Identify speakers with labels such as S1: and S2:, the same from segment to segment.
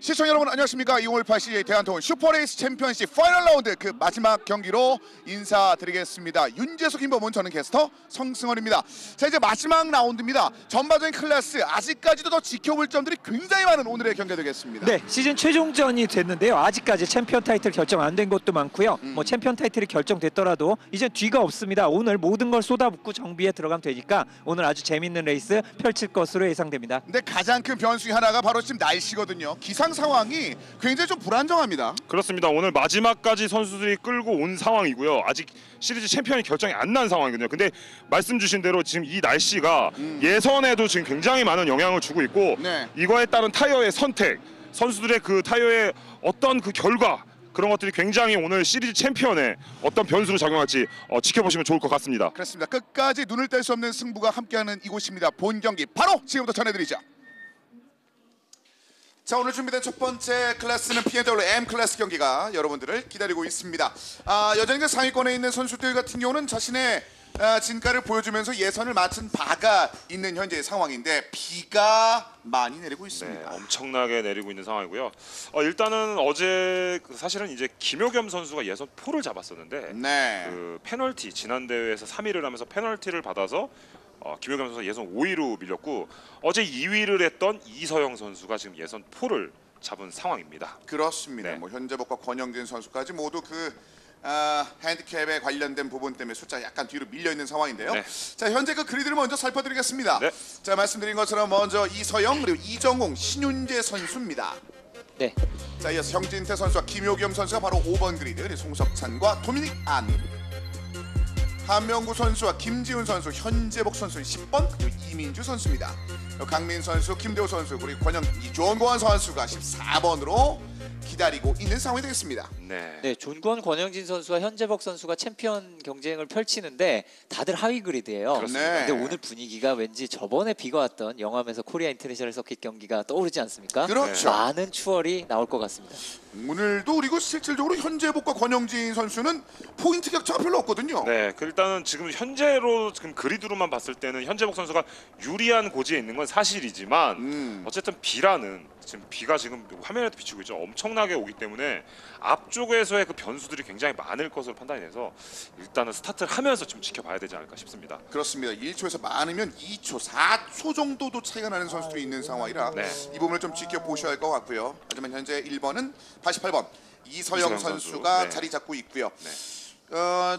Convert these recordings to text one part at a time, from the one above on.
S1: 시청자 여러분 안녕하십니까. 2018 대한통운 슈퍼레이스 챔피언십 파이널 라운드 그 마지막 경기로 인사드리겠습니다. 윤재석, 김범훈, 저는 게스터 성승원입니다. 자, 이제 마지막 라운드입니다. 전반적인 클래스 아직까지도 더 지켜볼 점들이 굉장히 많은 오늘의 경기가 되겠습니다.
S2: 네, 시즌 최종전이 됐는데요. 아직까지 챔피언 타이틀 결정 안 된 것도 많고요. 뭐 챔피언 타이틀이 결정됐더라도 이제 뒤가 없습니다. 오늘 모든 걸 쏟아붓고 정비에 들어가면 되니까 오늘 아주 재밌는 레이스 펼칠 것으로 예상됩니다.
S1: 근데 가장 큰 변수 중 하나가 바로 지금 날씨거든요. 기상 상황이 굉장히 좀 불안정합니다.
S3: 그렇습니다. 오늘 마지막까지 선수들이 끌고 온 상황이고요. 아직 시리즈 챔피언이 결정이 안 난 상황이거든요. 근데 말씀 주신 대로 지금 이 날씨가 예선에도 지금 굉장히 많은 영향을 주고 있고
S1: 네.
S3: 이거에 따른 타이어의 선택, 선수들의 그 타이어의 어떤 그 결과 그런 것들이 굉장히 오늘 시리즈 챔피언에 어떤 변수로 작용할지 지켜보시면 좋을 것 같습니다.
S1: 그렇습니다. 끝까지 눈을 뗄 수 없는 승부가 함께하는 이곳입니다. 본 경기 바로 지금부터 전해드리죠. 자, 오늘 준비된 첫 번째 클래스는 BMW M 클래스 경기가 여러분들을 기다리고 있습니다. 여전히 그 상위권에 있는 선수들 같은 경우는 자신의 진가를 보여주면서 예선을 마친 바가 있는 현재의 상황인데 비가 많이 내리고 있습니다.
S3: 네, 엄청나게 내리고 있는 상황이고요. 일단은 어제 사실은 이제 김효겸 선수가 예선 포를 잡았었는데
S1: 네.
S3: 그 페널티 지난 대회에서 3위를 하면서 페널티를 받아서 김효겸 선수가 예선 5위로 밀렸고 어제 2위를 했던 이서영 선수가 지금 예선 포를 잡은 상황입니다.
S1: 그렇습니다.
S3: 네.
S1: 뭐 현재복과 권영진 선수까지 모두 그 핸디캡에 관련된 부분 때문에 숫자가 약간 뒤로 밀려 있는 상황인데요.
S3: 네.
S1: 자, 현재 그 그리드를 먼저 살펴드리겠습니다.
S3: 네.
S1: 자, 말씀드린 것처럼 먼저 이서영 그리고 이정웅, 신윤재 선수입니다.
S2: 네.
S1: 자, 이어서 형진태 선수와 김효겸 선수가 바로 5번 그리드, 그리고 송석찬과 도미닉 안, 한명구 선수와 김지훈 선수, 현재복 선수는 10번, 그리고 이민주 선수입니다. 그리고 강민 선수, 김대호 선수, 그리고 이종권 선수가 14번으로 기다리고 있는 상황이 되겠습니다.
S2: 네, 존권 권영진 선수와 현재복 선수가 챔피언 경쟁을 펼치는데 다들 하위 그리드예요.
S1: 그렇습니다.
S2: 근데 오늘 분위기가 왠지 저번에 비가 왔던 영암에서 코리아 인터내셔널 서킷 경기가 떠오르지 않습니까?
S1: 그렇죠.
S2: 많은 추월이 나올 것 같습니다.
S1: 오늘도 그리고 실질적으로 현재복과 권영진 선수는 포인트 격차가 별로 없거든요.
S3: 네, 그 일단은 지금 현재로 지금 그리드로만 봤을 때는 현재복 선수가 유리한 고지에 있는 건 사실이지만 어쨌든 비가 지금 화면에도 비추고 있죠. 엄청나게 오기 때문에 앞쪽에서의 그 변수들이 굉장히 많을 것으로 판단이 돼서 일단은 스타트를 하면서 좀 지켜봐야 되지 않을까 싶습니다.
S1: 그렇습니다. 1초에서 많으면 2초, 4초 정도도 차이가 나는 선수들이 있는 상황이라
S3: 네.
S1: 이 부분을 좀 지켜보셔야 할 것 같고요. 하지만 현재 1번은 88번 이서영 선수가
S3: 선수. 네.
S1: 자리 잡고 있고요.
S3: 네.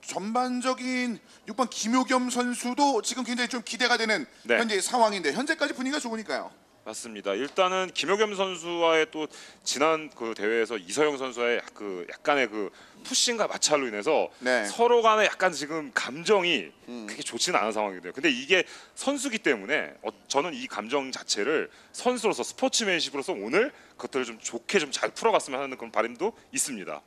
S1: 전반적인 6번 김효겸 선수도 지금 굉장히 좀 기대가 되는
S3: 네.
S1: 현재 상황인데 현재까지 분위기가 좋으니까요.
S3: 맞습니다. 일단은 김효겸 선수와의 또 지난 그 대회에서 이서영 선수의 그 약간의 그 푸싱과 마찰로 인해서
S1: 네.
S3: 서로 간에 약간 지금 감정이 그렇게 좋지는 않은 상황이거든요. 근데 이게 선수기 때문에 저는 이 감정 자체를 선수로서 스포츠맨십으로서 오늘 그것들을 좀 좋게 좀 잘 풀어갔으면 하는 그런 바람도 있습니다.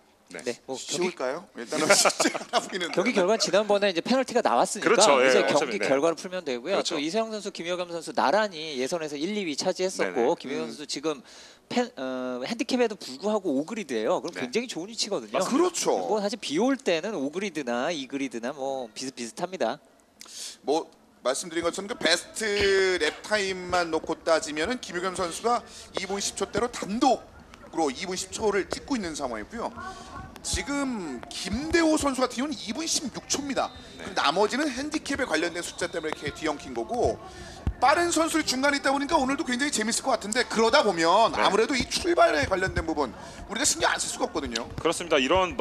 S2: 네, 뭐
S1: 쉬울까요? 일단은 쉽지 않아 보이는데.
S2: 경기 결과는 지난번에 이제 페널티가 나왔으니까
S3: 그렇죠.
S2: 이제
S3: 예,
S2: 경기
S3: 어차피, 네.
S2: 결과를 풀면 되고요.
S3: 그렇죠.
S2: 또 이세영 선수, 김효겸 선수 나란히 예선에서 1, 2위 차지했었고
S3: 네네.
S2: 김효겸 선수 지금 핸디캡에도 불구하고 5그리드예요. 그럼
S3: 네.
S2: 굉장히 좋은 위치거든요.
S1: 그렇죠.
S2: 뭐 사실 비 올 때는 5그리드나 2그리드나 뭐 비슷비슷합니다.
S1: 뭐 말씀드린 것처럼 그 베스트 랩 타임만 놓고 따지면은 김효겸 선수가 2분 10초대로 단독으로 2분 10초를 찍고 있는 상황이고요. 지금 김대호 선수 같은 경우는 2분 16초입니다. 네. 나머지는 핸디캡에 관련된 숫자 때문에 이렇게 뒤엉킨 거고 빠른 선수들이 중간에 있다 보니까 오늘도 굉장히 재밌을 것 같은데 그러다 보면
S3: 네.
S1: 아무래도 이 출발에 관련된 부분 우리가 신경 안 쓸 수가 없거든요.
S3: 그렇습니다. 이런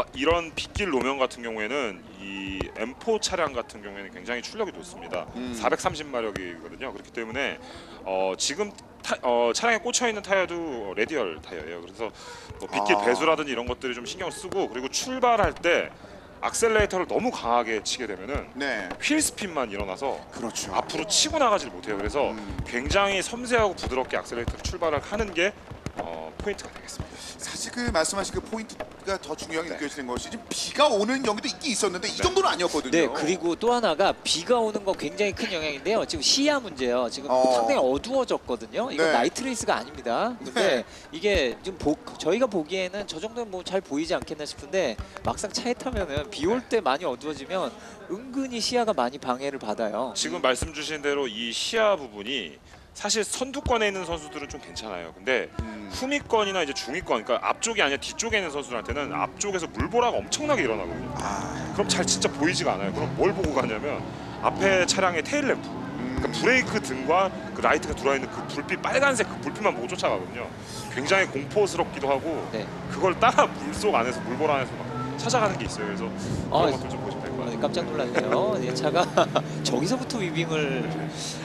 S3: 빗길 노면 같은 경우에는 이 M4 차량 같은 경우에는 굉장히 출력이 좋습니다. 430마력이거든요. 그렇기 때문에 지금 차량에 꽂혀 있는 타이어도 레디얼 타이어예요. 그래서 뭐 빗길 배수라든지 이런 것들이 좀 신경 쓰고 그리고 출발할 때 악셀레이터를 너무 강하게 치게 되면은
S1: 네.
S3: 휠 스핀만 일어나서
S1: 그렇죠.
S3: 앞으로 치고 나가지를 못해요. 그래서 굉장히 섬세하고 부드럽게 악셀레이터를 출발을 하는 게 포인트가 되겠습니다.
S1: 사실 그 말씀하신 그 포인트가 더 중요하게 느껴지는 것이 지금 비가 오는 경기도 있긴 있었는데 이 정도는 아니었거든요.
S2: 네, 그리고 또 하나가 비가 오는 거 굉장히 큰 영향인데요. 지금 시야 문제예요. 지금 상당히 어두워졌거든요. 이건
S1: 네.
S2: 나이트 레이스가 아닙니다. 근데
S1: 네.
S2: 이게 지금 저희가 보기에는 저 정도는 뭐 잘 보이지 않겠나 싶은데 막상 차에 타면은 비 올 때 많이 어두워지면 은근히 시야가 많이 방해를 받아요.
S3: 지금 말씀 주신 대로 이 시야 부분이 사실 선두권에 있는 선수들은 좀 괜찮아요. 근데 후미권이나 이제 중위권, 그러니까 앞쪽이 아니라 뒤쪽에 있는 선수들한테는 앞쪽에서 물보라가 엄청나게 일어나거든요. 그럼 잘 진짜 보이지가 않아요. 그럼 뭘 보고 가냐면 앞에 차량의 테일 램프, 그러니까 브레이크 등과 그 라이트가 들어와 있는 그 불빛, 빨간색 그 불빛만 보고 쫓아가거든요. 굉장히 공포스럽기도 하고
S2: 네.
S3: 그걸 따라 물속 안에서 물보라 안에서 막 찾아가는 게 있어요. 그래서 그런 것들 좀 보시면 될 것 같아요.
S2: 깜짝 놀랐네요. 이 차가 저기서부터 위빙을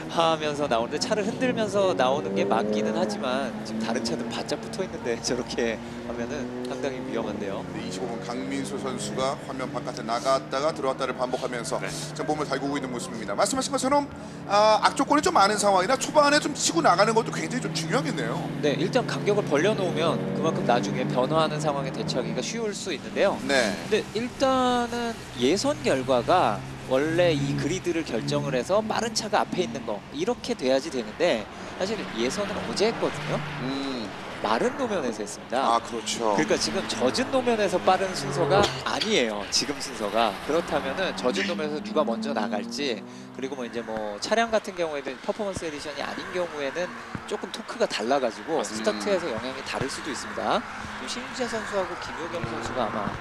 S2: 하면서 나오는데 차를 흔들면서 나오는 게 맞기는 하지만 지금 다른 차들 바짝 붙어 있는데 저렇게 하면은 상당히 위험한데요.
S1: 25번 강민수 선수가 화면 바깥에 나갔다가 들어왔다를 반복하면서
S3: 네.
S1: 좀 몸을 달구고 있는 모습입니다. 말씀하신 것처럼 악조건이 좀 많은 상황이라 초반에 좀 치고 나가는 것도 굉장히 좀 중요하겠네요.
S2: 네, 일단 간격을 벌려놓으면 그만큼 나중에 변화하는 상황에 대처하기가 쉬울 수 있는데요.
S1: 네.
S2: 근데 일단은 예선 결과가 원래 이 그리드를 결정을 해서 빠른 차가 앞에 있는 거 이렇게 돼야지 되는데 사실 예선은 어제 했거든요. 마른 노면에서 했습니다.
S1: 그렇죠.
S2: 그러니까 지금 젖은 노면에서 빠른 순서가 아니에요. 지금 순서가. 그렇다면은 젖은 노면에서 누가 먼저 나갈지, 그리고 뭐 이제 뭐 차량 같은 경우에는 퍼포먼스 에디션이 아닌 경우에는 조금 토크가 달라가지고 스타트에서 영향이 다를 수도 있습니다. 신유재 선수하고 김효경 선수가 아마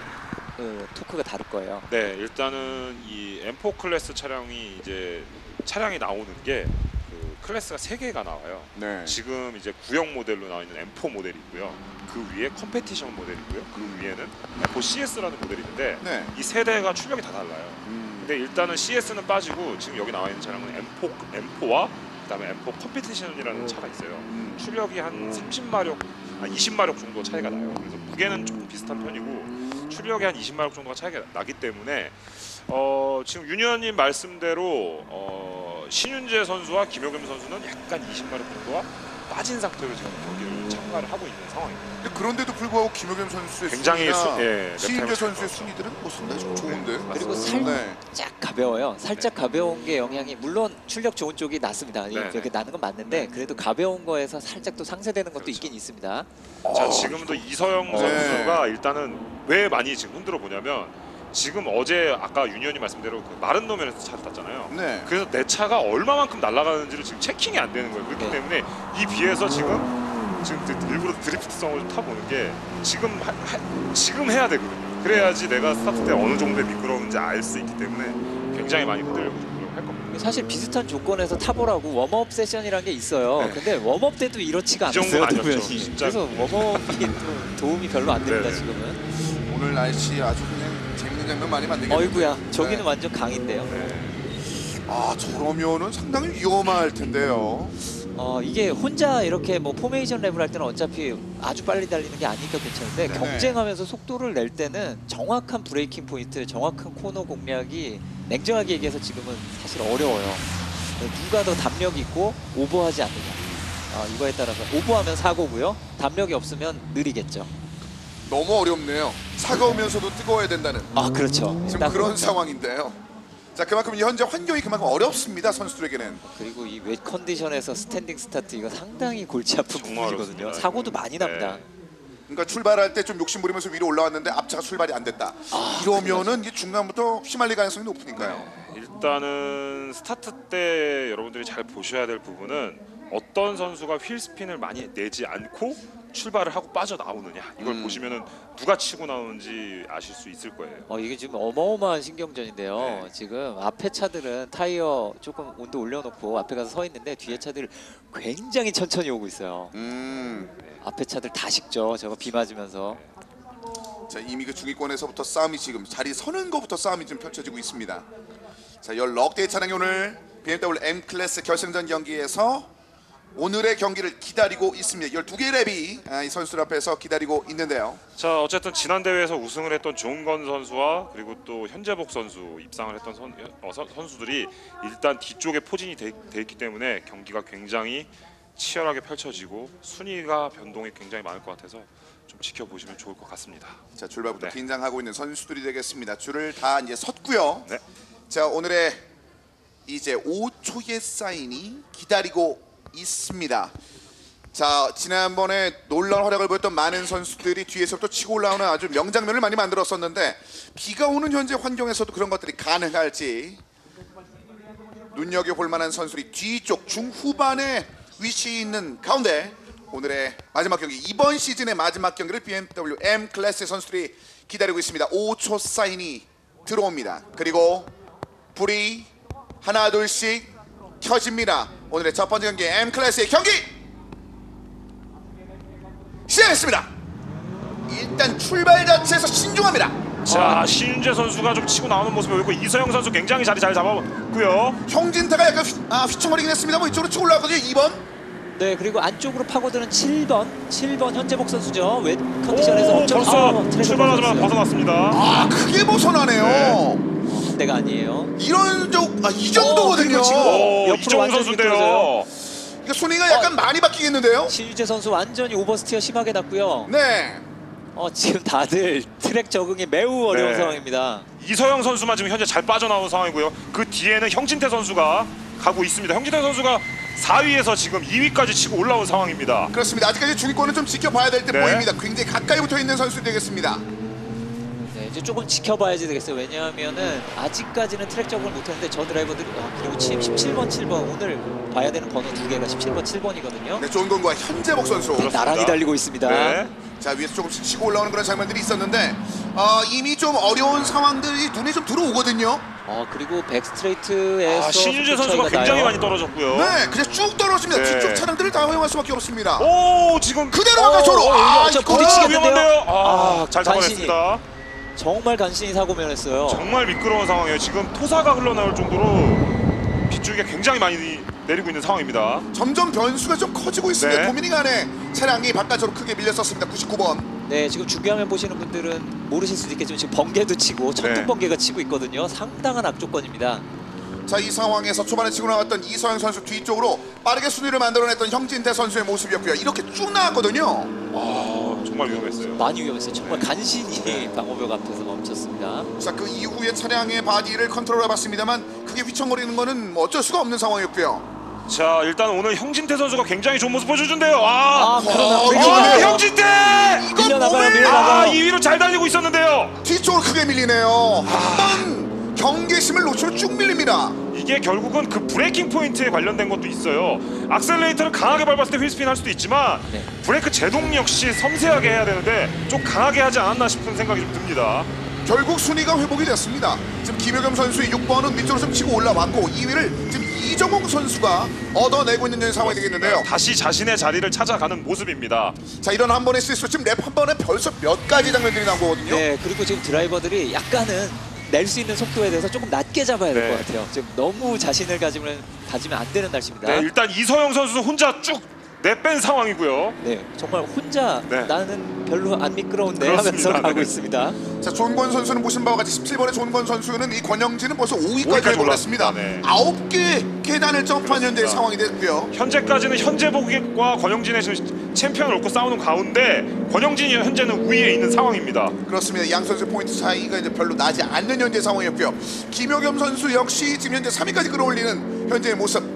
S2: 그 토크가 다를 거예요.
S3: 네, 일단은 이 M4 클래스 차량이 이제 차량이 나오는 게 그 클래스가 3개가 나와요.
S1: 네.
S3: 지금 이제 구형 모델로 나와 있는 M4 모델이 있고요. 그 위에 컴페티션 모델이 있고요. 그 위에는 M4 CS라는 모델이 있는데
S1: 네.
S3: 이 세 대가 출력이 다 달라요. 근데 일단은 CS는 빠지고 지금 여기 나와 있는 차량은 M4와 그다음에 M4 컴페티션이라는 차가 있어요. 출력이 한 30마력, 20마력 정도 차이가 나요. 그래서 무게는 조금 비슷한 편이고 출력이 한 20마력 정도가 차이가 나기 때문에 지금 윤 의원님 말씀대로 신윤재 선수와 김효겸 선수는 약간 20마력 정도가 빠진 상태로 지금 경기를 참가를 하고 있는 상황입니다.
S1: 근데 그런데도 불구하고 김효겸 선수의
S3: 굉장히
S1: 순위나
S3: 랩타임을
S1: 신인재
S3: 잘
S1: 선수의
S3: 나왔죠.
S1: 순위들은 뭐 상당히 좀 좋은데.
S2: 그리고
S1: 네.
S2: 살짝 가벼워요. 살짝 가벼운 게 영향이 물론 출력 좋은 쪽이 낫습니다.
S3: 네.
S2: 이렇게 나는 건 맞는데 그래도 가벼운 거에서 살짝 또 상쇄되는 것도
S3: 그렇죠.
S2: 있긴 있습니다.
S3: 자, 지금도 이서영
S1: 네.
S3: 선수가 일단은 왜 많이 지금 흔들어 보냐면 지금 어제 아까 윤 의원님 말씀대로 그 마른 노면에서 차를 탔잖아요.
S1: 네.
S3: 그래서 내 차가 얼마만큼 날아가는지를 지금 체킹이 안 되는 거예요. 그렇기
S2: 네.
S3: 때문에 이 비해서 지금 일부러 드리프트성을 좀 타보는 게 지금 지금 해야 되거든요. 그래야지 내가 스타트 때 어느 정도의 미끄러운지 알 수 있기 때문에 굉장히 많이 흔들려고 좀 노력할 겁니다.
S2: 사실 비슷한 조건에서 타보라고 웜업 세션이라는 게 있어요.
S3: 네.
S2: 근데 웜업 때도 이렇지가
S3: 이 정도는
S2: 않았어요.
S3: 아니었죠.
S2: 노면이.
S3: 진짜.
S2: 그래서 웜업이 또 도움이 별로 안 됩니다.
S3: 네.
S2: 지금은.
S1: 오늘 날씨 아주 그냥 재밌는 장면 많이 만들겠네요.
S2: 어이구야, 저기는
S1: 네.
S2: 완전 강인데요.
S1: 저러면은 상당히 위험할 텐데요.
S2: 이게 혼자 이렇게 뭐 포메이션 랩을 할 때는 어차피 아주 빨리 달리는 게 아니니까 괜찮은데
S1: 네네.
S2: 경쟁하면서 속도를 낼 때는 정확한 브레이킹 포인트, 정확한 코너 공략이 냉정하게 얘기해서 지금은 사실 어려워요. 누가 더 담력이 있고 오버하지 않느냐. 이거에 따라서 오버하면 사고고요. 담력이 없으면 느리겠죠.
S1: 너무 어렵네요. 차가우면서도 뜨거워야 된다는
S2: 그렇죠.
S1: 지금
S2: 딱
S1: 그런 상황인데요. 자, 그만큼 현재 환경이 그만큼 어렵습니다. 선수들에게는.
S2: 그리고 이 웨트 컨디션에서 스탠딩 스타트 이거 상당히 골치 아픈
S3: 정말
S2: 부분이거든요.
S3: 어렵습니다.
S2: 사고도 많이 납니다.
S3: 네.
S1: 그러니까 출발할 때 좀 욕심부리면서 위로 올라왔는데 앞차가 출발이 안 됐다. 이러면은 이게 중간부터 휘말릴 가능성이 높으니까요.
S3: 일단은 스타트 때 여러분들이 잘 보셔야 될 부분은 어떤 선수가 휠 스핀을 많이 내지 않고 출발을 하고 빠져나오느냐 이걸 보시면은 누가 치고 나오는지 아실 수 있을 거예요.
S2: 이게 지금 어마어마한 신경전인데요.
S3: 네.
S2: 지금 앞에 차들은 타이어 조금 온도 올려놓고 앞에 가서 서 있는데 뒤에 차들 굉장히 천천히 오고 있어요. 앞에 차들 다 식죠. 저거 비 맞으면서.
S1: 자, 이미 그 중위권에서부터 싸움이 지금 자리 서는 것부터 싸움이 좀 펼쳐지고 있습니다. 자, 16대의 차량이 오늘 BMW M 클래스 결승전 경기에서 오늘의 경기를 기다리고 있습니다. 12개의 랩이 이 선수들 앞에서 기다리고 있는데요.
S3: 자, 어쨌든 지난 대회에서 우승을 했던 조은건 선수와 그리고 또 현재복 선수 입상을 했던 선수들이 일단 뒤쪽에 포진이 돼 있기 때문에 경기가 굉장히 치열하게 펼쳐지고 순위가 변동이 굉장히 많을 것 같아서 좀 지켜보시면 좋을 것 같습니다.
S1: 자, 출발부터
S3: 네.
S1: 긴장하고 있는 선수들이 되겠습니다. 줄을 다 이제 섰고요.
S3: 네.
S1: 자, 오늘의 이제 5초의 사인이 기다리고 있습니다. 자, 지난번에 놀라운 활약을 보였던 많은 선수들이 뒤에서부터 치고 올라오는 아주 명장면을 많이 만들었었는데 비가 오는 현재 환경에서도 그런 것들이 가능할지 눈여겨볼 만한 선수들이 뒤쪽 중후반에 위치 있는 가운데 오늘의 마지막 경기, 이번 시즌의 마지막 경기를 BMW M 클래스 선수들이 기다리고 있습니다. 5초 사인이 들어옵니다. 그리고 불이 하나 둘씩 켜집니다. 오늘의 첫 번째 경기 M 클래스의 경기 시작했습니다. 일단 출발 자체에서 신중합니다.
S3: 자, 신윤재 선수가 좀 치고 나오는 모습을 보이고 이서영 선수 굉장히 자리 잘 잡았고요.
S1: 형진태가 약간 휘청거리긴 했습니다. 뭐 이쪽으로 치고 올라왔거든요. 2번.
S4: 네, 그리고 안쪽으로 파고드는 7번 현재복 선수죠. 웹 컨디션에서 엄청
S3: 벌써
S4: 트랙을
S3: 출발하자마자
S4: 벗었어요.
S3: 벗어났습니다.
S1: 아, 크게 벗어나네요.
S4: 한 대가 아니에요.
S1: 이 정도거든요.
S4: 그리고 지금 옆으로
S3: 이종훈
S4: 완전히
S3: 선수인데요.
S4: 미끄러져요.
S1: 이거 순위가 약간 많이 바뀌겠는데요.
S4: 신유재 선수 완전히 오버스티어 심하게 났고요.
S1: 네.
S4: 지금 다들 트랙 적응이 매우 어려운
S3: 네.
S4: 상황입니다.
S3: 이서영 선수만 지금 현재 잘 빠져나온 상황이고요. 그 뒤에는 형진태 선수가 가고 있습니다. 형진태 선수가 4위에서 지금 2위까지 치고 올라온 상황입니다.
S1: 그렇습니다. 아직까지 중위권은 좀 지켜봐야 될 때
S3: 네.
S1: 보입니다. 굉장히 가까이 붙어 있는 선수 되겠습니다.
S4: 네, 이제 조금 지켜봐야지 되겠어요. 왜냐하면은 아직까지는 트랙 적응을 못했는데 저 드라이버들이 그리고 17번, 7번 오늘 봐야 되는 번호 두 개가 17번, 7번이거든요.
S1: 네, 좋은 건과 현재복 선수.
S3: 그렇습니다.
S4: 나란히 달리고 있습니다.
S3: 네.
S1: 자, 위에서 조금씩 치고 올라오는 그런 장면들이 있었는데 이미 좀 어려운 상황들이 눈에 좀 들어오거든요.
S4: 그리고 백스트레이트에서
S3: 신윤재
S4: 속도
S3: 선수가
S4: 차이가
S3: 굉장히
S4: 나요.
S3: 많이 떨어졌고요.
S1: 네, 그냥 쭉 떨어집니다.
S3: 네.
S1: 뒤쪽 차량들을 다 허용할 수밖에 없습니다.
S3: 오, 지금
S1: 그대로 아까 저로.
S4: 저
S1: 이거
S4: 부딪히겠는데요?
S3: 위험한데요. 잘
S4: 간신히.
S3: 잡아냈습니다.
S4: 정말 간신히 사고면했어요.
S3: 정말 미끄러운 상황이에요. 지금 토사가 흘러나올 정도로 빗줄기가 굉장히 많이 내리고 있는 상황입니다.
S1: 점점 변수가 좀 커지고 있습니다.
S3: 네.
S1: 도미닉 안에 차량이 바깥으로 크게 밀렸었습니다. 99번.
S4: 네, 지금 중계화면 보시는 분들은 모르실 수도 있겠지만 지금 번개도 치고 천둥
S3: 네.
S4: 번개가 치고 있거든요. 상당한 악조건입니다.
S1: 자, 이 상황에서 초반에 치고 나왔던 이서영 선수 뒤쪽으로 빠르게 순위를 만들어냈던 형진태 선수의 모습이었고요. 이렇게 쭉 나왔거든요.
S3: 정말 위험했어요.
S4: 많이 위험했어요. 정말 간신히 방어벽 앞에서 멈췄습니다.
S1: 자, 그 이후에 차량의 바디를 컨트롤해봤습니다만 크게 휘청거리는 거는 뭐 어쩔 수가 없는 상황이었고요.
S3: 자, 일단 오늘 형진태 선수가 굉장히 좋은 모습 보여주는데요.
S4: 그러나
S1: 위험해요.
S3: 형진태!
S1: 이건
S4: 밀려나가요,
S1: 몸을
S4: 밀려나가요.
S3: 2위로 잘 달리고 있었는데요.
S1: 뒤쪽으로 크게 밀리네요. 한번 경계심을 놓치면 쭉 밀립니다.
S3: 이게 결국은 그 브레이킹 포인트에 관련된 것도 있어요. 악셀레이터를 강하게 밟았을 때 휠스핀 할 수도 있지만
S4: 네.
S3: 브레이크 제동 역시 섬세하게 해야 되는데 좀 강하게 하지 않았나 싶은 생각이 좀 듭니다.
S1: 결국 순위가 회복이 됐습니다. 지금 김효겸 선수의 6번은 위쪽으로 좀 치고 올라왔고 2위를 지금 이정홍 선수가 얻어내고 있는 상황이 되겠는데요.
S3: 다시 자신의 자리를 찾아가는 모습입니다.
S1: 자, 이런 한 번의 실수, 지금 랩 한 번에 벌써 몇 가지 장면들이 나온 거거든요.
S4: 네, 그리고 지금 드라이버들이 약간은 낼 수 있는 속도에 대해서 조금 낮게 잡아야 될 것
S3: 네.
S4: 같아요. 지금 너무 자신을 가지면 안 되는 날씨입니다.
S3: 네, 일단 이서영 선수 혼자 쭉 내뺀 상황이고요.
S4: 네, 정말 혼자
S3: 네.
S4: 나는 별로 안 미끄러운데
S3: 그렇습니다.
S4: 하면서 가고
S3: 네.
S4: 있습니다.
S1: 자, 존권 선수는 보신 바와 같이 17번의 존권 선수는 이 권영진은 벌써 5위까지
S3: 5위까지
S1: 회복했습니다.
S3: 올랐습니다. 네.
S1: 9개 계단을 점프한
S3: 그렇습니다.
S1: 현재의 상황이 됐고요.
S3: 현재까지는 현재복과 권영진의 지금 챔피언을 놓고 싸우는 가운데 권영진이 현재는 우위에 있는 상황입니다.
S1: 그렇습니다. 양 선수 포인트 차이가 이제 별로 나지 않는 현재 상황이었고요. 김효겸 선수 역시 지금 현재 3위까지 끌어올리는 현재의 모습.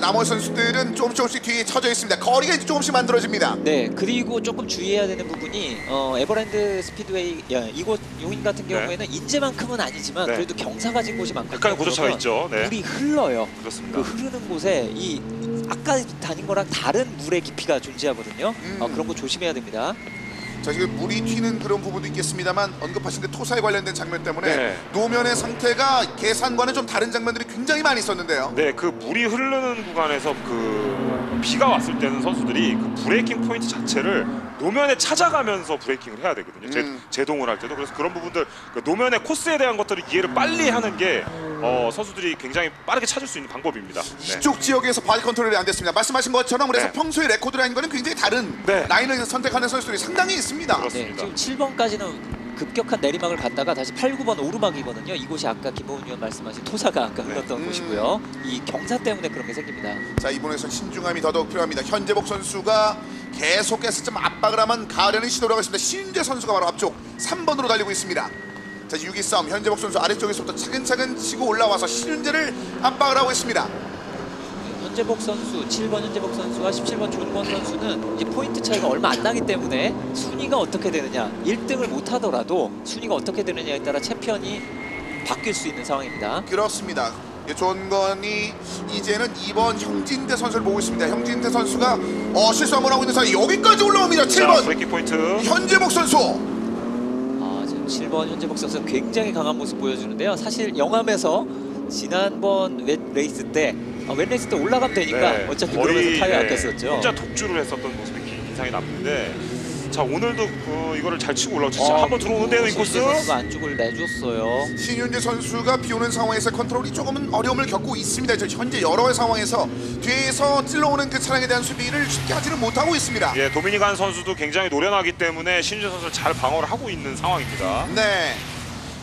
S1: 나머지 선수들은 조금씩 뒤에 쳐져 있습니다. 거리가 이제 조금씩 만들어집니다.
S4: 네, 그리고 조금 주의해야 되는 부분이 에버랜드 스피드웨이 이곳 요인 같은
S3: 네.
S4: 경우에는 인제만큼은 아니지만
S3: 네.
S4: 그래도 경사 가진 곳이 많거든요.
S3: 약간 고저차가
S4: 그러면
S3: 있죠. 네.
S4: 물이 흘러요.
S3: 그렇습니다.
S4: 그 흐르는 곳에 이 아까 다닌 거랑 다른 물의 깊이가 존재하거든요. 그런 거 조심해야 됩니다.
S1: 자, 지금 물이 튀는 그런 부분도 있겠습니다만 언급하신 그 토사에 관련된 장면 때문에
S3: 네.
S1: 노면의 상태가 계산과는 좀 다른 장면들이 굉장히 많이 있었는데요.
S3: 네, 그 물이 흐르는 구간에서 그 비가 왔을 때는 선수들이 그 브레이킹 포인트 자체를 노면에 찾아가면서 브레이킹을 해야 되거든요. 제동을 할 때도. 그래서 그런 부분들, 그 노면의 코스에 대한 것들을 이해를 빨리 하는 게 선수들이 굉장히 빠르게 찾을 수 있는 방법입니다. 네.
S1: 이쪽 지역에서 바디 컨트롤이 안 됐습니다. 말씀하신 것처럼 그래서
S3: 네.
S1: 평소에 레코드라는 거는 굉장히 다른
S3: 네.
S1: 라인을 선택하는 선수들이 상당히 있습니다.
S3: 그렇습니다.
S4: 네, 지금 7번까지는 급격한 내리막을 갔다가 다시 8, 9번 오르막이거든요. 이곳이 아까 김보훈 위원 말씀하신 토사가 아까 흘렀던 곳이고요. 이 경사 때문에 그런 게 생깁니다.
S1: 자, 이번에서 신중함이 더더욱 필요합니다. 현재복 선수가 계속해서 좀 압박을 하면 가려는 시도를 하고 있습니다. 신재 선수가 바로 앞쪽 3번으로 달리고 있습니다. 자, 6위 싸움. 현재복 선수 아래쪽에서부터 차근차근 치고 올라와서 신윤재를 압박을 하고 있습니다.
S4: 현재복 선수, 7번 현재복 선수와 17번 존권 선수는 이제 포인트 차이가 얼마 안 나기 때문에 순위가 어떻게 되느냐, 1등을 못 하더라도 순위가 어떻게 되느냐에 따라 챔피언이 바뀔 수 있는 상황입니다.
S1: 그렇습니다. 존건이 이제는 2번 형진대 선수를 보고 있습니다. 형진대 선수가 실수 한번 하고 있는 사이 여기까지 올라옵니다.
S3: 자,
S1: 7번
S3: 브레이킹 포인트.
S1: 현재복 선수.
S4: 지금 7번 현재복 선수 굉장히 강한 모습 보여주는데요. 사실 영암에서 지난번 레이스 때 레이스 때 올라가면 되니까 어차피 그러면서 타이어 아꼈었죠.
S3: 혼자 독주를 했었던 모습이 인상이 남는데 자 오늘도 이거를 잘 치고 올라오죠. 한번 들어오는데요 인코스.
S4: 선수가 안쪽을 내줬어요.
S1: 신윤재 선수가 비오는 상황에서 컨트롤이 조금은 어려움을 겪고 있습니다. 현재 여러 상황에서 뒤에서 찔러오는 그 차량에 대한 수비를 쉽게 하지는 못하고 있습니다.
S3: 예, 도미니간 선수도 굉장히 노련하기 때문에 신윤재 선수를 잘 방어를 하고 있는 상황입니다.
S1: 네.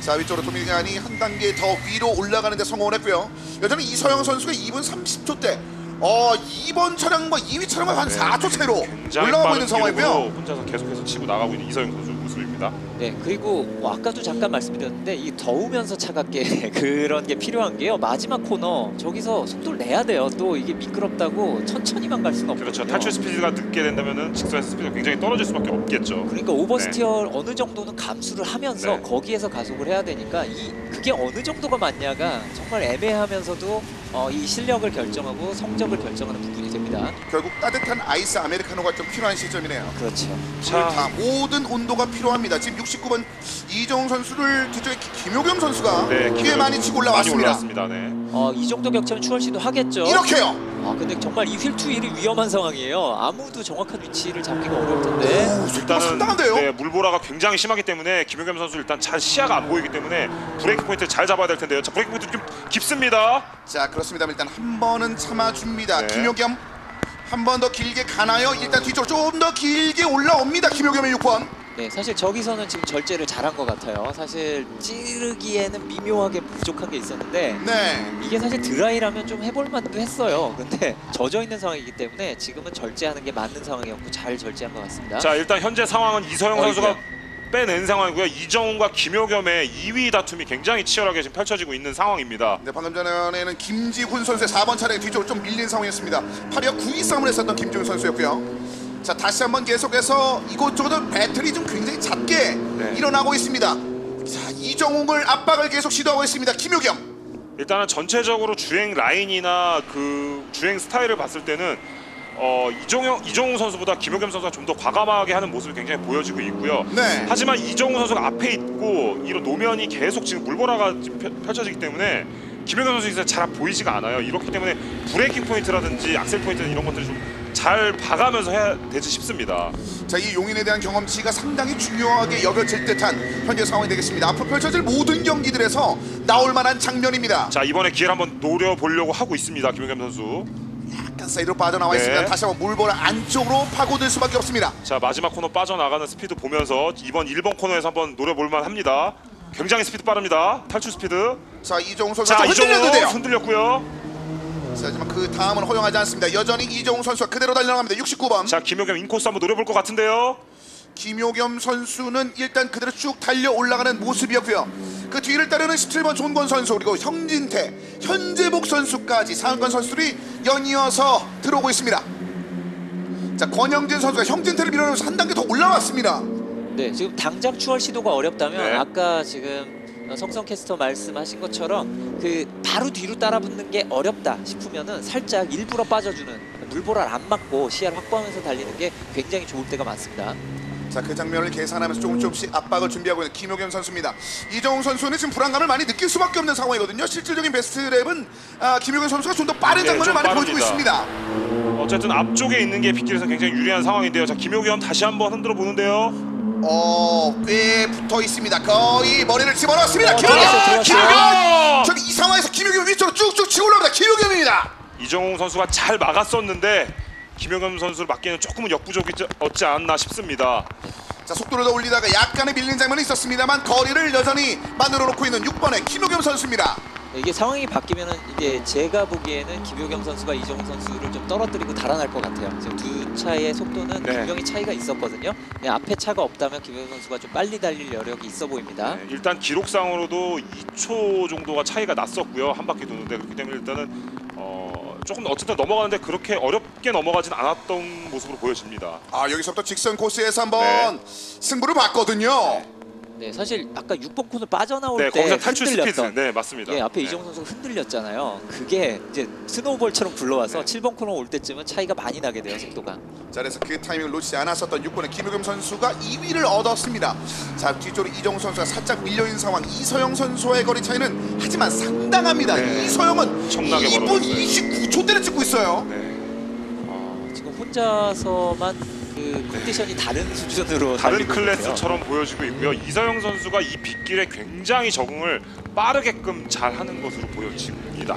S1: 자, 위쪽으로 도미니간이 한 단계 더 위로 올라가는 데 성공을 했고요. 여전히 이서영 선수가 2분 30초대 2번 차량과 2위 차량과 한 4초 차이로 올라가고 있는 상황이고요.
S3: 혼자서 계속해서 치고 나가고 있는 이서영 선수 모습입니다.
S4: 네, 그리고 아까도 잠깐 말씀드렸는데 이 더우면서 차갑게 그런 게 필요한 게요. 마지막 코너 저기서 속도를 내야 돼요. 또 이게 미끄럽다고 천천히만 갈 수는 없거든요.
S3: 그렇죠. 탈출 스피드가 늦게 된다면은 직선에서 스피드가 굉장히 떨어질 수밖에 없겠죠.
S4: 그러니까 오버스티어 어느 정도는 감수를 하면서
S3: 네.
S4: 거기에서 가속을 해야 되니까 그게 어느 정도가 맞냐가 정말 애매하면서도 이 실력을 결정하고 성적을 결정하는 부분이 됩니다.
S1: 결국 따뜻한 아이스 아메리카노가 좀 필요한 시점이네요.
S4: 그렇죠.
S1: 자, 모든 온도가 필요합니다. 지금 69번 이정훈 선수를 뒤쪽에 김효겸 선수가 꽤 많이 치고 올라왔습니다.
S3: 네.
S4: 이 정도 격차면 추월시도 하겠죠.
S1: 이렇게요.
S4: 근데 정말 이 휠투1이 위험한 상황이에요. 아무도 정확한 위치를 잡기가 어려울 텐데.
S1: 속도가 상당한데요.
S3: 네, 물보라가 굉장히 심하기 때문에 김효겸 선수 일단 잘 시야가 안 보이기 때문에 브레이크 포인트 잘 잡아야 될 텐데요. 자, 브레이크 포인트 좀 깊습니다.
S1: 자, 그렇습니다. 일단 한 번은 참아줍니다.
S3: 네.
S1: 김효겸 한 번 더 길게 가나요? 일단 뒤쪽으로 좀 더 길게 올라옵니다. 김효겸의 6번.
S4: 네, 사실 저기서는 지금 절제를 잘한 것 같아요. 사실 찌르기에는 미묘하게 부족한 게 있었는데
S1: 네.
S4: 이게 사실 드라이라면 좀 해볼 만도 했어요. 근데 젖어 있는 상황이기 때문에 지금은 절제하는 게 맞는 상황이었고 잘 절제한 것 같습니다.
S3: 자, 일단 현재 상황은 이서영 선수가 빼낸 상황이고요. 이정훈과 김효겸의 2위 다툼이 굉장히 치열하게 지금 펼쳐지고 있는 상황입니다.
S1: 네, 방금 전에는 김지훈 선수의 4번 차량 뒤쪽으로 좀 밀린 상황이었습니다. 8위와 9위 싸움을 했었던 김지훈 선수였고요. 자, 다시 한번 계속해서 이곳저곳 배틀이 좀 굉장히 잦게 일어나고 있습니다. 자, 이정웅을 압박을 계속 시도하고 있습니다. 김효겸.
S3: 일단은 전체적으로 주행 라인이나 그 주행 스타일을 봤을 때는 이정훈 선수보다 김효겸 선수가 좀 더 과감하게 하는 모습이 굉장히 보여지고 있고요.
S1: 네.
S3: 하지만 이정훈 선수가 앞에 있고 이런 노면이 계속 지금 물보라가 지금 펼쳐지기 때문에 김효겸 선수가 잘 보이지가 않아요. 이렇기 때문에 브레이킹 포인트라든지 악셀 포인트 이런 것들이 좀 잘 봐가면서 해야 되지 싶습니다.
S1: 자, 이 용인에 대한 경험치가 상당히 중요하게 여겨질 듯한 현재 상황이 되겠습니다. 앞으로 펼쳐질 모든 경기들에서 나올 만한 장면입니다.
S3: 자, 이번에 기회를 한번 노려보려고 하고 있습니다. 김효겸 선수.
S1: 약간 사이드로 빠져나와 있습니다. 다시 한번 물보라 안쪽으로 파고들 수밖에 없습니다.
S3: 자, 마지막 코너 빠져나가는 스피드 보면서 이번 1번 코너에서 한번 노려볼만 합니다. 굉장히 스피드 빠릅니다. 탈출 스피드.
S1: 자, 이정웅 선수가
S3: 자,
S1: 흔들렸는데요.
S3: 흔들렸고요.
S1: 자, 하지만 그 다음은 허용하지 않습니다. 여전히 이정웅 선수가 그대로 달려나갑니다. 69번.
S3: 자, 김효겸 인코스 한번 노려볼 것 같은데요.
S1: 김효겸 선수는 일단 그대로 쭉 달려 올라가는 모습이었고요. 그 뒤를 따르는 17번 존건 선수 그리고 형진태, 현재복 선수까지 상위권 선수들이 연이어서 들어오고 있습니다. 자, 권영진 선수가 형진태를 밀어내면서 한 단계 더 올라왔습니다.
S4: 네, 지금 당장 추월 시도가 어렵다면
S3: 네.
S4: 아까 지금 성성 캐스터 말씀하신 것처럼 그 바로 뒤로 따라붙는 게 어렵다 싶으면은 살짝 일부러 빠져주는 물보라를 안 맞고 시야를 확보하면서 달리는 게 굉장히 좋을 때가 많습니다.
S1: 자, 그 장면을 계산하면서 조금씩 압박을 준비하고 있는 김효겸 선수입니다. 이정웅 선수는 지금 불안감을 많이 느낄 수밖에 없는 상황이거든요. 실질적인 베스트 랩은 김효겸 선수가 좀 더 빠른 장면을
S3: 좀
S1: 많이
S3: 빠릅니다.
S1: 보여주고 있습니다.
S3: 어쨌든 앞쪽에 있는 게 빗길에서 굉장히 유리한 상황인데요. 자, 김효겸 다시 한번 흔들어 보는데요.
S1: 꽤 붙어 있습니다. 거의 머리를 집어넣었습니다.
S4: 들어왔어요.
S1: 김효겸! 저기 이 상황에서 김효겸 위쪽으로 쭉쭉 치고 올라옵니다. 김효겸입니다.
S3: 이정훈 선수가 잘 막았었는데 김효겸 선수를 막기에는 조금은 역부족이었지 않나 싶습니다.
S1: 자, 속도를 더 올리다가 약간의 밀린 장면이 있었습니다만 거리를 여전히 만들어 놓고 있는 6번의 김효겸 선수입니다.
S4: 이게 상황이 바뀌면은 이제 제가 보기에는 김효겸 선수가 이정훈 선수를 좀 떨어뜨리고 달아날 것 같아요. 지금 두 차의 속도는 분명히 차이가 있었거든요. 앞에 차가 없다면 김효겸 선수가 좀 빨리 달릴 여력이 있어 보입니다.
S3: 네, 일단 기록상으로도 2초 정도가 차이가 났었고요. 한 바퀴 도는데 그렇기 때문에 일단은 조금 어쨌든 넘어가는데 그렇게 어렵게 넘어가진 않았던 모습으로 보여집니다.
S1: 여기서부터 직선 코스에서 한번 승부를 봤거든요.
S4: 네, 사실 아까 6번 코너 빠져나올
S3: 네,
S4: 때
S3: 거기서 탈출 스피드.
S4: 흔들렸던
S3: 네, 맞습니다.
S4: 예, 앞에
S3: 네.
S4: 이정우 선수가 흔들렸잖아요. 그게 이제 스노우볼처럼 굴러와서
S3: 네.
S4: 7번 코너 올 때쯤은 차이가 많이 나게 돼요, 속도가.
S1: 자, 그래서 그 타이밍을 놓치지 않았었던 6번의 김효겸 선수가 2위를 얻었습니다. 자, 뒤쪽으로 이정우 선수가 살짝 밀려있는 상황. 이서영 선수와의 거리 차이는 하지만 상당합니다.
S3: 네.
S1: 이서영은
S3: 엄청나게
S1: 2분
S3: 벌어졌어요.
S1: 29초대를 찍고 있어요.
S3: 네.
S4: 지금 혼자서만 그 컨디션이 다른 수준으로
S3: 다른
S4: 달리고 있는데요.
S3: 클래스처럼 보여지고 있고요. 이서영 선수가 이 빗길에 굉장히 적응을 빠르게끔 잘하는 것으로 보여집니다.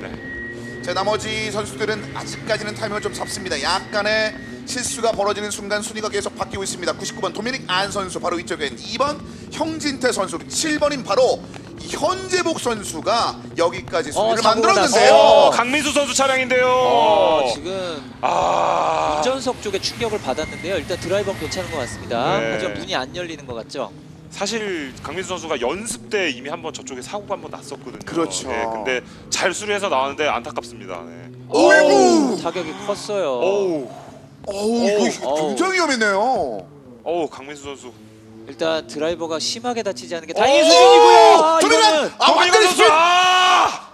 S3: 네.
S1: 자, 나머지 선수들은 아직까지는 타이밍을 좀 잡습니다. 약간의 실수가 벌어지는 순간 순위가 계속 바뀌고 있습니다. 99번 도미닉 안 선수 바로 위쪽에 2번 형진태 선수, 7번인 바로 현재복 선수가 여기까지 순위를
S4: 사고가
S1: 만들었는데요.
S3: 강민수 선수 차량인데요.
S4: 지금
S3: 아,
S4: 운전석 쪽에 충격을 받았는데요. 일단 드라이버는 괜찮은 것 같습니다.
S3: 네.
S4: 하지만 문이 안 열리는 것 같죠?
S3: 사실 강민수 선수가 연습 때 이미 한번 저쪽에 사고가 한번 났었거든요.
S1: 그렇죠.
S3: 네, 근데 잘 수리해서 나왔는데 안타깝습니다. 네.
S1: 오이구!
S4: 타격이 컸어요.
S3: 오우,
S1: 이거
S4: 어우.
S1: 굉장히 위험했네요.
S3: 강민수 선수.
S4: 일단 드라이버가 심하게 다치지 않은 게 다행인 수준이고요.
S1: 도미닉! 아, 완전히
S3: 강민수
S1: 스피드!
S3: 선수.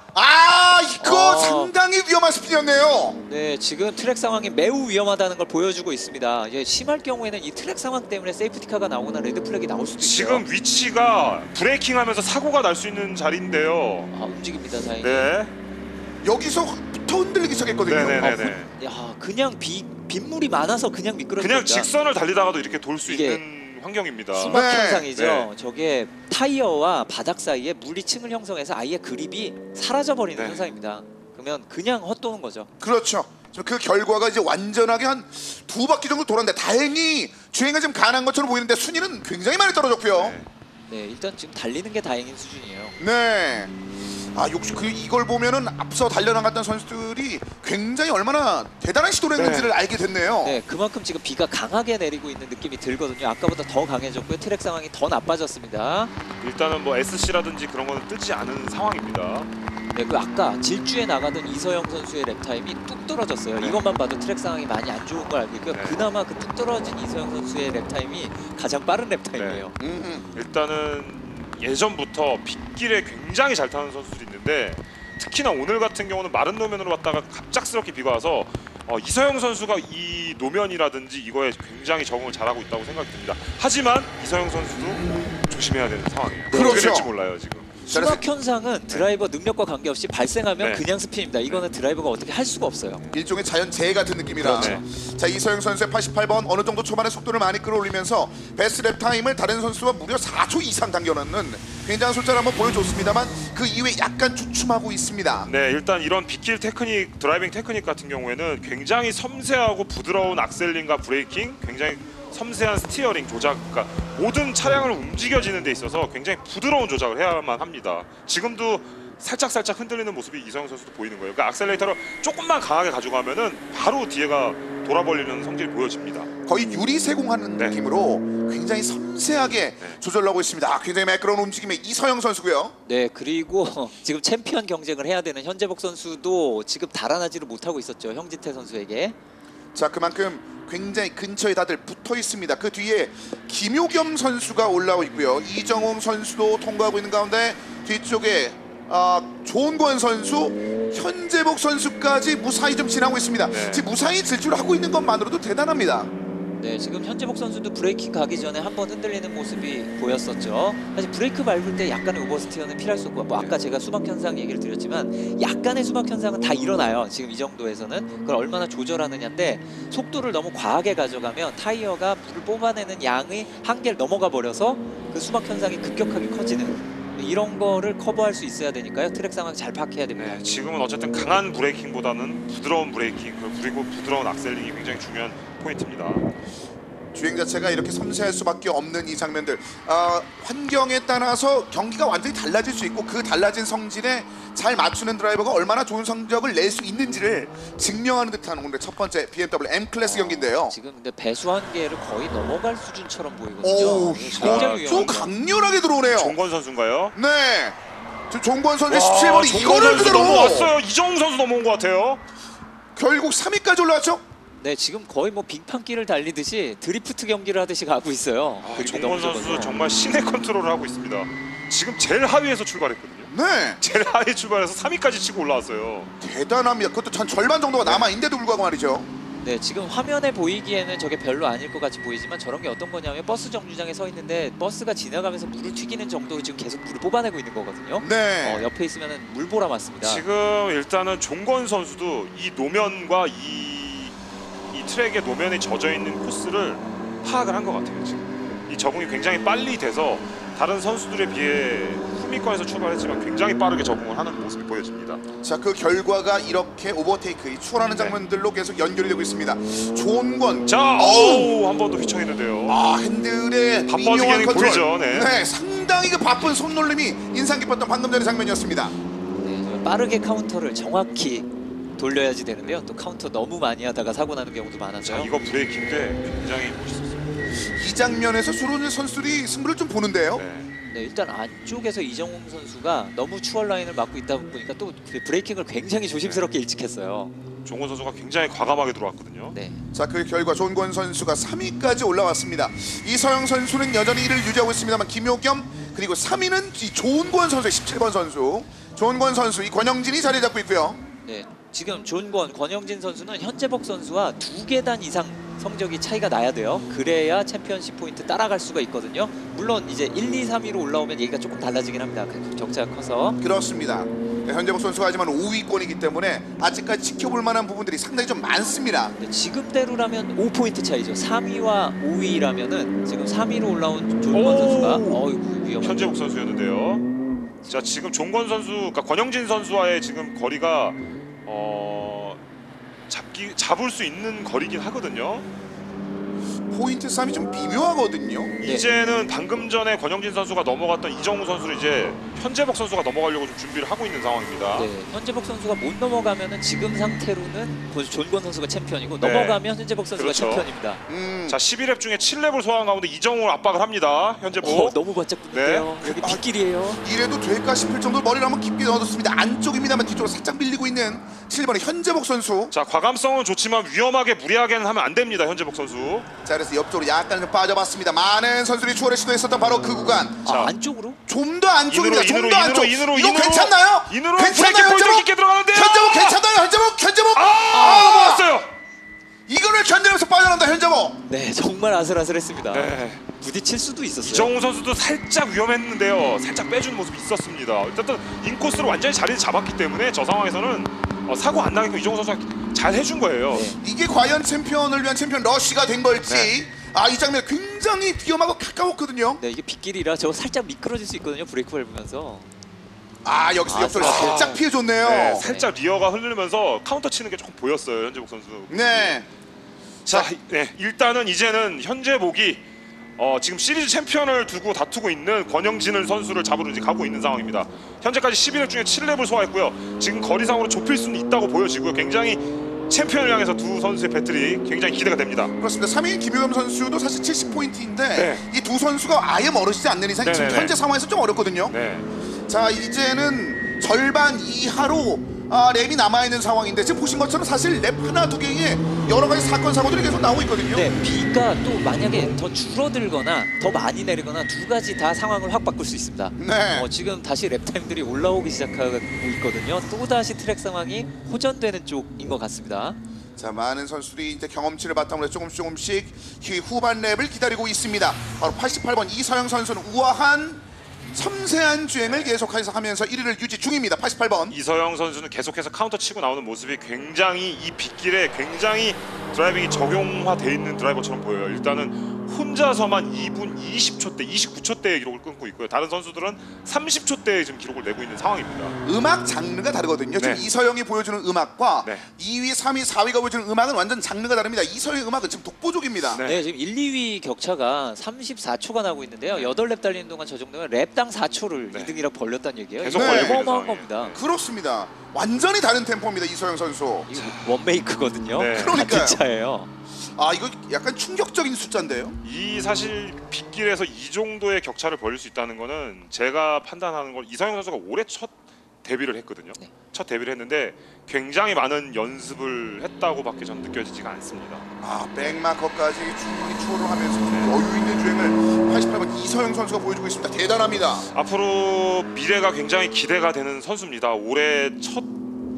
S1: 이거 상당히 위험한 스피드였네요.
S4: 네, 지금 트랙 상황이 매우 위험하다는 걸 보여주고 있습니다. 이제 심할 경우에는 이 트랙 상황 때문에 세이프티카가 나오거나 레드 플래기 나올 수도 있어요.
S3: 지금 위치가 브레이킹하면서 사고가 날 수 있는 자리인데요.
S4: 움직입니다, 다행히.
S3: 네.
S1: 여기서부터 흔들리기 시작했거든요.
S3: 네네네네.
S4: 야, 그냥 빗물이 많아서 그냥 미끄러진
S3: 그냥
S4: 겁니다.
S3: 직선을 달리다가도 이렇게 돌 수
S4: 이게
S3: 있는 환경입니다.
S4: 수막
S1: 네.
S4: 현상이죠.
S3: 네.
S4: 저게 타이어와 바닥 사이에 물이 층을 형성해서 아예 그립이 사라져버리는
S3: 네.
S4: 현상입니다. 그러면 그냥 헛도는 거죠.
S1: 그렇죠. 지금 그 결과가 이제 완전하게 한 2바퀴 정도 돌았는데 다행히 주행은 지금 가능한 것처럼 보이는데 순위는 굉장히 많이 떨어졌고요.
S3: 네.
S4: 네, 일단 지금 달리는 게 다행인 수준이에요.
S1: 네. 역시 이걸 보면은 앞서 달려나갔던 선수들이 굉장히 얼마나 대단한 시도를 했는지를 알게 됐네요.
S4: 네, 그만큼 지금 비가 강하게 내리고 있는 느낌이 들거든요. 아까보다 더 강해졌고요. 트랙 상황이 더 나빠졌습니다.
S3: 일단은 뭐 SC라든지 그런 거는 뜨지 않은 상황입니다.
S4: 네, 그 아까 질주에 나가던 이서영 선수의 랩 타임이 뚝 떨어졌어요.
S3: 네.
S4: 이것만 봐도 트랙 상황이 많이 안 좋은 걸 알고 있고요.
S3: 네.
S4: 그나마 그 뚝 떨어진 이서영 선수의 랩 타임이 가장 빠른 랩 타임이에요.
S3: 일단은 예전부터 빗길에 굉장히 잘 타는 선수들이 있는데 특히나 오늘 같은 경우는 마른 노면으로 왔다가 갑작스럽게 비가 와서 이서영 선수가 이 노면이라든지 이거에 굉장히 적응을 잘하고 있다고 생각이 듭니다. 하지만 이서영 선수도 조심해야 되는 상황이에요.
S1: 그렇죠.
S3: 어떻게 될지 몰라요 지금.
S4: 수박 현상은 드라이버 능력과 관계없이 발생하면
S3: 네.
S4: 그냥 스핀입니다. 이거는 드라이버가 어떻게 할 수가 없어요.
S1: 일종의 자연재해 같은 느낌이라.
S3: 그렇죠.
S1: 자, 이서영 선수의 88번 어느 정도 초반에 속도를 많이 끌어올리면서 베스트 랩 타임을 다른 선수와 무려 4초 이상 당겨놓는 굉장한 숫자를 한번 보여줬습니다만 그 이후에 약간 주춤하고 있습니다.
S3: 네, 일단 이런 빗길 테크닉, 드라이빙 테크닉 같은 경우에는 굉장히 섬세하고 부드러운 악셀링과 브레이킹, 굉장히 섬세한 스티어링 조작, 그러니까 모든 차량을 움직여지는 데 있어서 굉장히 부드러운 조작을 해야만 합니다. 지금도 살짝 흔들리는 모습이 이서영 선수도 보이는 거예요. 그러니까 악셀레이터를 조금만 강하게 가져가면은 바로 뒤에가 돌아버리는 성질이 보여집니다.
S1: 거의 유리 세공하는
S3: 네.
S1: 느낌으로 굉장히 섬세하게 조절하고 있습니다. 굉장히 매끄러운 움직임의 이서영 선수고요.
S4: 네, 그리고 지금 챔피언 경쟁을 해야 되는 현재복 선수도 지금 달아나지를 못하고 있었죠. 형진태 선수에게.
S1: 자, 그만큼 굉장히 근처에 다들 붙어 있습니다. 그 뒤에 김효겸 선수가 올라오고 있고요. 이정웅 선수도 통과하고 있는 가운데 뒤쪽에 조은권 선수, 현재복 선수까지 무사히 좀 지나고 있습니다.
S3: 네.
S1: 지금 무사히 질주를 하고 있는 것만으로도 대단합니다.
S4: 네, 지금 현재복 선수도 브레이킹 가기 전에 한번 흔들리는 모습이 보였었죠. 사실 브레이크 밟을 때 약간의 오버스티어는 필요할 수 없고, 뭐 아까 제가 수박 현상 얘기를 드렸지만 약간의 수박 현상은 다 일어나요. 지금 이 정도에서는 그걸 얼마나 조절하느냐인데 속도를 너무 과하게 가져가면 타이어가 물을 뽑아내는 양의 한계를 넘어가 버려서 그 수박 현상이 급격하게 커지는 이런 거를 커버할 수 있어야 되니까요. 트랙 상황 잘 파악해야 됩니다.
S3: 네, 지금은 어쨌든 강한 브레이킹보다는 부드러운 브레이킹 그리고 부드러운 악셀링이 굉장히 중요한 포인트입니다.
S1: 주행 자체가 이렇게 섬세할 수밖에 없는 이 장면들, 환경에 따라서 경기가 완전히 달라질 수 있고 그 달라진 성질에 잘 맞추는 드라이버가 얼마나 좋은 성적을 낼 수 있는지를 증명하는 듯한 오늘의 첫 번째 BMW M 클래스 경기인데요.
S4: 지금 근데 배수 한계를 거의 넘어갈 수준처럼 보이거든요.
S1: 오우,
S4: 굉장히
S1: 좀
S4: 위험합니다.
S1: 강렬하게 들어오네요.
S3: 종권 선수인가요?
S1: 네, 지금 종권 선수의
S3: 와,
S1: 17번이
S3: 종권
S1: 이거를
S3: 선수
S1: 그대로
S3: 넘어왔어요. 이정우 선수 넘어온 것 같아요.
S1: 결국 3위까지 올라왔죠.
S4: 네, 지금 거의 뭐 빙판길을 달리듯이 드리프트 경기를 하듯이 가고 있어요. 그림이
S3: 종건
S4: 너무
S3: 선수
S4: 좋아서.
S3: 정말 신의 컨트롤을 하고 있습니다. 지금 제일 하위에서 출발했거든요.
S1: 네,
S3: 제일 하위 출발해서 3위까지 치고 올라왔어요.
S1: 대단합니다. 그것도 한 절반 정도가 남아 있는데도 불구하고 말이죠.
S4: 네, 지금 화면에 보이기에는 저게 별로 아닐 것 같이 보이지만 저런 게 어떤 거냐면 버스 정류장에 서 있는데 버스가 지나가면서 물을 튀기는 정도로 지금 계속 물을 뽑아내고 있는 거거든요.
S1: 네.
S4: 옆에 있으면 물보라 맞습니다.
S3: 지금 일단은 종건 선수도 이 노면과 이 트랙의 노면에 젖어 있는 코스를 파악을 한 것 같아요. 지금 이 적응이 굉장히 빨리 돼서 다른 선수들에 비해 후미권에서 출발했지만 굉장히 빠르게 적응을 하는 모습이 보여집니다.
S1: 자, 그 결과가 이렇게 오버테이크, 이 추월하는
S3: 네.
S1: 장면들로 계속 연결이 되고 있습니다. 조은권,
S3: 자, 한 번 더 휘청했는데요.
S1: 핸들의
S3: 바빠지게
S1: 미묘한 컨트롤.
S3: 보이죠, 네.
S1: 상당히 그 바쁜 손놀림이 인상 깊었던 방금 전의 장면이었습니다.
S4: 네, 저 빠르게 카운터를 정확히 돌려야지 되는데요. 또 카운터 너무 많이 하다가 사고 나는 경우도
S3: 자,
S4: 많았어요.
S3: 이거 브레이킹인데 굉장히 멋있었어요.
S1: 이 장면에서 수로는 선수들이 승부를 좀 보는데요.
S3: 네.
S4: 네, 일단 안쪽에서 이정웅 선수가 너무 추월 라인을 막고 있다 보니까 또 그 브레이킹을 굉장히 조심스럽게 일찍 했어요.
S3: 종건 선수가 굉장히 과감하게 들어왔거든요.
S4: 네.
S1: 자, 그 결과 조은권 선수가 3위까지 올라왔습니다. 이서영 선수는 여전히 1위를 유지하고 있습니다만 김효겸 그리고 3위는 이 조은권 선수의 17번 선수. 조은권 선수, 이 권영진이 자리 잡고 있고요.
S4: 네. 지금 존권, 권영진 선수는 현재복 선수와 2계단 이상 성적이 차이가 나야 돼요. 그래야 챔피언십 포인트 따라갈 수가 있거든요. 물론 이제 1, 2, 3위로 올라오면 얘기가 조금 달라지긴 합니다. 격차가 커서.
S1: 그렇습니다. 네, 현재복 선수가 하지만 5위권이기 때문에 아직까지 지켜볼 만한 부분들이 상당히 좀 많습니다.
S4: 네, 지금대로라면 5포인트 차이죠. 3위와 5위라면은 지금 3위로 올라온 존권 선수가 어이구 위험한.
S3: 현재복 선수였는데요. 자, 지금 종건 선수, 그러니까 권영진 선수와의 지금 거리가 잡을 수 있는 거리긴 하거든요.
S1: 포인트 싸움이 좀 미묘하거든요.
S4: 네.
S3: 이제는 방금 전에 권영진 선수가 넘어갔던 이정우 선수를 이제 현재복 선수가 넘어가려고 좀 준비를 하고 있는 상황입니다.
S4: 네, 현재복 선수가 못 넘어가면은 지금 상태로는 존권 선수가 챔피언이고
S3: 네.
S4: 넘어가면 현재복 선수가
S3: 그렇죠.
S4: 챔피언입니다.
S3: 자, 11랩 중에 7랩을 소화한 가운데 이정우를 압박을 합니다. 현재복.
S4: 너무 바짝 붙는데요. 여기 빗길이에요.
S1: 이래도 될까 싶을 정도로 머리를 한번 깊게 넣어뒀습니다. 안쪽입니다만 뒤쪽으로 살짝 밀리고 있는 7번의 현재복 선수.
S3: 자, 과감성은 좋지만 위험하게 무리하게는 하면 안 됩니다. 현재복 선수.
S1: 자, 그래서 옆쪽으로 약간 좀 빠져봤습니다. 많은 선수들이 추월을 시도했었던 바로 그 구간.
S3: 자,
S4: 안쪽으로?
S1: 좀 더 안쪽입니다. 좀
S3: 인으로,
S1: 더 안쪽.
S3: 인으로,
S1: 이거
S3: 인으로.
S1: 괜찮나요?
S3: 인으로
S1: 괜찮나요?
S3: 브레이크 포인트
S1: 현재복?
S3: 깊게 들어가는데요.
S1: 현재복 괜찮나요? 현재복?
S3: 넘어갔어요.
S1: 이거를 견뎌내면서 빠져나온다 현재복.
S4: 네, 정말 아슬아슬했습니다.
S3: 네.
S4: 부딪힐 수도 있었어요.
S3: 이정우 선수도 살짝 위험했는데요. 살짝 빼주는 모습이 있었습니다. 어쨌든 인코스로 완전히 자리를 잡았기 때문에 저 상황에서 사고 안 나게끔 이정우 선수가 잘 해준 거예요.
S4: 네.
S1: 이게 과연 챔피언을 위한 챔피언 러쉬가 된 걸지.
S3: 네.
S1: 이 장면 굉장히 위험하고 가까웠거든요.
S4: 네, 이게 빗길이라 저거 살짝 미끄러질 수 있거든요. 브레이크 밟으면서.
S1: 여기서 옆으로
S4: 아슬아슬.
S1: 살짝 피해줬네요.
S3: 네, 살짝 리어가 흐르면서 카운터 치는 게 조금 보였어요. 현재복 선수.
S1: 네.
S3: 자, 네, 일단은 이제는 현재복이 지금 시리즈 챔피언을 두고 다투고 있는 권영진을 선수를 잡으러 이제 가고 있는 상황입니다. 현재까지 11렙 중에 7렙을 소화했고요. 지금 거리상으로 좁힐 수는 있다고 보여지고요. 굉장히 챔피언을 향해서 두 선수의 배틀이 굉장히 기대가 됩니다.
S1: 그렇습니다. 3위인 김효겸 선수도 사실 70포인트인데
S3: 네.
S1: 이 두 선수가 아예 멀어지지 않는 이상 지금
S3: 네네네.
S1: 현재 상황에서 좀 어렵거든요.
S3: 네.
S1: 자, 이제는 절반 이하로 랩이 남아있는 상황인데 지금 보신 것처럼 사실 랩 하나 두 개에 여러 가지 사건 사고들이 계속 나오고 있거든요.
S4: 네, 비가 또 만약에 더 줄어들거나 더 많이 내리거나 두 가지 다 상황을 확 바꿀 수 있습니다.
S1: 네.
S4: 지금 다시 랩타임들이 올라오기 시작하고 있거든요. 또 다시 트랙 상황이 호전되는 쪽인 것 같습니다.
S1: 자, 많은 선수들이 이제 경험치를 바탕으로 조금씩 후반 랩을 기다리고 있습니다. 바로 88번 이서영 선수는 우아한 섬세한 주행을 계속해서 하면서 1위를 유지 중입니다. 88번.
S3: 이서영 선수는 계속해서 카운터 치고 나오는 모습이 굉장히 이 빗길에 굉장히 드라이빙이 적용화되어 있는 드라이버처럼 보여요. 일단은 혼자서만 2분 20초대, 29초대의 기록을 끊고 있고요. 다른 선수들은 30초대의 지금 기록을 내고 있는 상황입니다.
S1: 음악 장르가 다르거든요. 지금
S3: 네.
S1: 이서영이 보여주는 음악과
S3: 네.
S1: 2위, 3위, 4위가 보여주는 음악은 완전 장르가 다릅니다. 이서영의 음악은 지금 독보적입니다.
S3: 네.
S4: 네, 지금 1, 2위 격차가 34초가 나고 있는데요. 8랩 달리는 동안 저 정도면 랩당 4초를
S3: 네.
S4: 2등이라고 벌렸다는 얘기예요.
S3: 계속
S4: 이거
S1: 벌리고
S3: 있는
S4: 어마어마한
S3: 상황이에요.
S4: 겁니다.
S1: 그렇습니다. 완전히 다른 템포입니다. 이서영 선수.
S4: 이거 원메이크거든요.
S3: 네.
S1: 그러니까요.
S4: 같은 차예요.
S1: 이거 약간 충격적인 숫자인데요.
S3: 이 사실 빗길에서 이 정도의 격차를 벌일 수 있다는 거는 제가 판단하는 건 이서영 선수가 올해 첫 데뷔를 했거든요.
S4: 네.
S3: 첫 데뷔를 했는데 굉장히 많은 연습을 했다고밖에 전 느껴지지가 않습니다.
S1: 아, 백마커까지 충분히 추월을 하면서 여유 있는 주행을 88번 이서영 선수가 보여주고 있습니다. 대단합니다.
S3: 앞으로 미래가 굉장히 기대가 되는 선수입니다. 올해 첫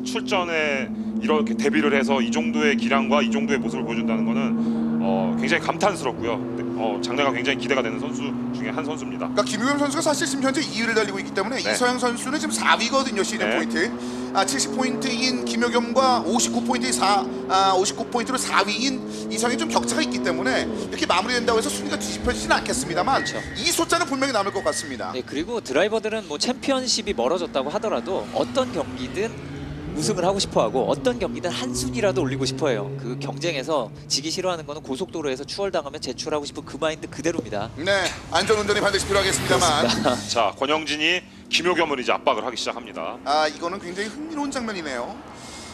S3: 출전에 이렇게 데뷔를 해서 이 정도의 기량과 이 정도의 모습을 보여준다는 것은 굉장히 감탄스럽고요. 장래가 굉장히 기대가 되는 선수 중에 한 선수입니다.
S1: 그러니까 김유겸 선수가 사실 지금 현재 2위를 달리고 있기 때문에
S3: 네.
S1: 이서영 선수는 지금 4위거든요. 시즌
S3: 네.
S1: 포인트. 70포인트인 김유겸과 59포인트로 4위인 이서영이 좀 격차가 있기 때문에 이렇게 마무리된다고 해서 순위가 뒤집혀지지는 않겠습니다만
S4: 그렇죠.
S1: 이 숫자는 분명히 남을 것 같습니다.
S4: 네, 그리고 드라이버들은 뭐 챔피언십이 멀어졌다고 하더라도 어떤 경기든 우승을 하고 싶어하고 어떤 경기든 한 순위라도 올리고 싶어해요. 그 경쟁에서 지기 싫어하는 거는 고속도로에서 추월당하면 제출하고 싶은 그 마인드 그대로입니다.
S1: 네, 안전운전이 반드시 필요하겠습니다만
S3: 자, 권영진이 김효겸을 이제 압박을 하기 시작합니다.
S1: 이거는 굉장히 흥미로운 장면이네요.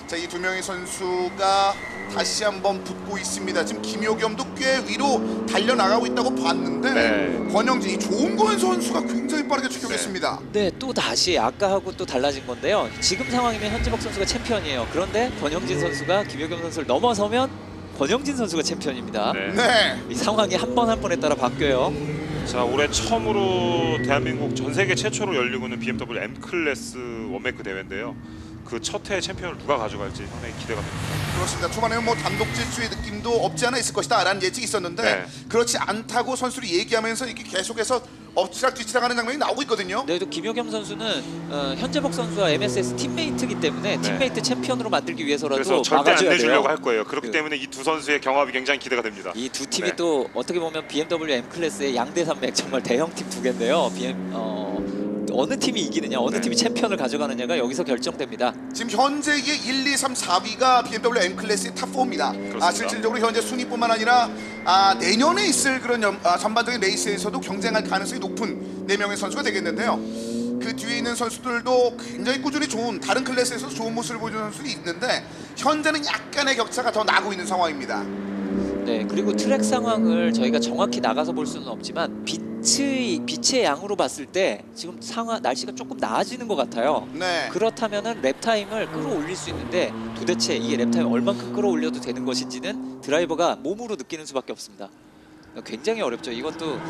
S1: 자, 이 두 명의 선수가 다시 한번 붙고 있습니다. 지금 김효겸도 꽤 위로 달려나가고 있다고 봤는데
S3: 네.
S1: 권영진이 조은권 선수가 굉장히 빠르게 추격했습니다.
S4: 네, 또 다시 아까하고 또 달라진 건데요. 지금 상황이면 현재복 선수가 챔피언이에요. 그런데 권영진 선수가 김효겸 선수를 넘어서면 권영진 선수가 챔피언입니다.
S3: 네.
S1: 네.
S4: 이 상황이 한 번 한 번에 따라 바뀌어요.
S3: 자, 올해 처음으로 대한민국 전 세계 최초로 열리고 있는 BMW M 클래스 원메이크 대회인데요. 그 첫 해 챔피언을 누가 가져갈지 상당히 기대가 됩니다.
S1: 그렇습니다. 초반에는 뭐 단독 질주의 느낌도 없지 않아 있을 것이다라는 예측이 있었는데
S3: 네.
S1: 그렇지 않다고 선수들이 얘기하면서 이렇게 계속해서 엎치락 뒤치락하는 장면이 나오고 있거든요.
S4: 네, 또 김효겸 선수는 현재복 선수와 MSS 팀메이트이기 때문에
S3: 네.
S4: 팀메이트 챔피언으로 만들기 위해서라도
S3: 그래서 절대 안
S4: 막아줘야
S3: 내주려고
S4: 돼요.
S3: 할 거예요. 그렇기
S4: 그-
S3: 때문에 이 두 선수의 경합이 굉장히 기대가 됩니다.
S4: 이 두 팀이
S3: 네.
S4: 또 어떻게 보면 BMW M 클래스의 양대 산맥 정말 대형 팀 두 개인데요. 어느 팀이 이기느냐, 어느
S3: 네.
S4: 팀이 챔피언을 가져가느냐가 여기서 결정됩니다.
S1: 지금 현재의 1, 2, 3, 4위가 BMW M 클래스의 탑 4입니다.
S3: 그렇습니다.
S1: 실질적으로 현재 순위뿐만 아니라 내년에 있을 그런 전반적인 레이스에서도 경쟁할 가능성이 높은 4명의 선수가 되겠는데요. 그 뒤에 있는 선수들도 굉장히 꾸준히 좋은 다른 클래스에서 좋은 모습을 보여주는 선수들이 있는데 현재는 약간의 격차가 더 나고 있는 상황입니다.
S4: 네, 그리고 트랙 상황을 저희가 정확히 나가서 볼 수는 없지만 빛의 양으로 봤을 때 지금 날씨가 조금 나아지는 것 같아요.
S1: 네.
S4: 그렇다면은 랩 타임을 끌어올릴 수 있는데 도대체 이게 랩 타임 얼만큼 끌어올려도 되는 것인지는 드라이버가 몸으로 느끼는 수밖에 없습니다. 굉장히 어렵죠. 이것도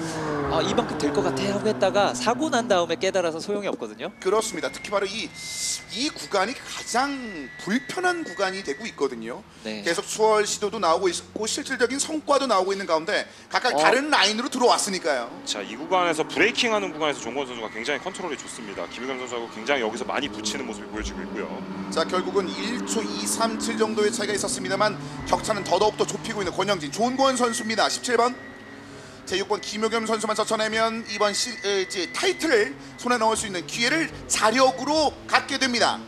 S4: 이만큼 될 것 같아 하고 했다가 사고 난 다음에 깨달아서 소용이 없거든요.
S1: 그렇습니다. 특히 바로 이 구간이 가장 불편한 구간이 되고 있거든요.
S4: 네.
S1: 계속 추월 시도도 나오고 있고 실질적인 성과도 나오고 있는 가운데 각각 다른 라인으로 들어왔으니까요.
S3: 자, 이 구간에서 브레이킹하는 구간에서 종건 선수가 굉장히 컨트롤이 좋습니다. 김효겸 선수하고 굉장히 여기서 많이 붙이는 모습이 보여지고 있고요.
S1: 자, 결국은 1초 237 정도의 차이가 있었습니다만 격차는 더더욱 좁히고 있는 권영진, 조은권 선수입니다. 17번. 제6번 김효겸 선수만 젖혀내면 이번 타이틀을 손에 넣을 수 있는 기회를 자력으로 갖게 됩니다.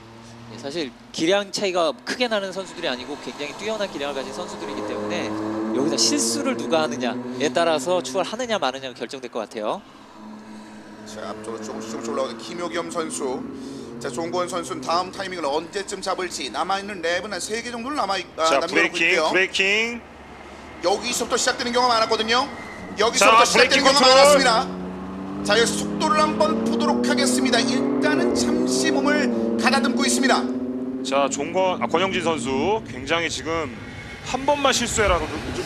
S4: 네, 사실 기량 차이가 크게 나는 선수들이 아니고 굉장히 뛰어난 기량을 가진 선수들이기 때문에 여기서 실수를 누가 하느냐에 따라서 추월하느냐 마느냐가 결정될 것 같아요.
S1: 자, 앞쪽으로 조금씩 올라오는 김효겸 선수. 자, 조은권 선수는 다음 타이밍을 언제쯤 잡을지 남아있는 랩은 한 3개 정도를
S3: 자,
S1: 남겨놓고
S3: 브레이킹,
S1: 있고요.
S3: 브레이킹.
S1: 여기서부터 시작되는 경우가 많았거든요. 여기서부터
S3: 자,
S1: 시작되는
S3: 브레이킹
S1: 경우가
S3: 컨트롤.
S1: 많았습니다. 자, 여기서 속도를 한번 보도록 하겠습니다. 일단은 잠시 몸을 가다듬고 있습니다.
S3: 자, 권영진 선수 굉장히 지금 한 번만 실수해라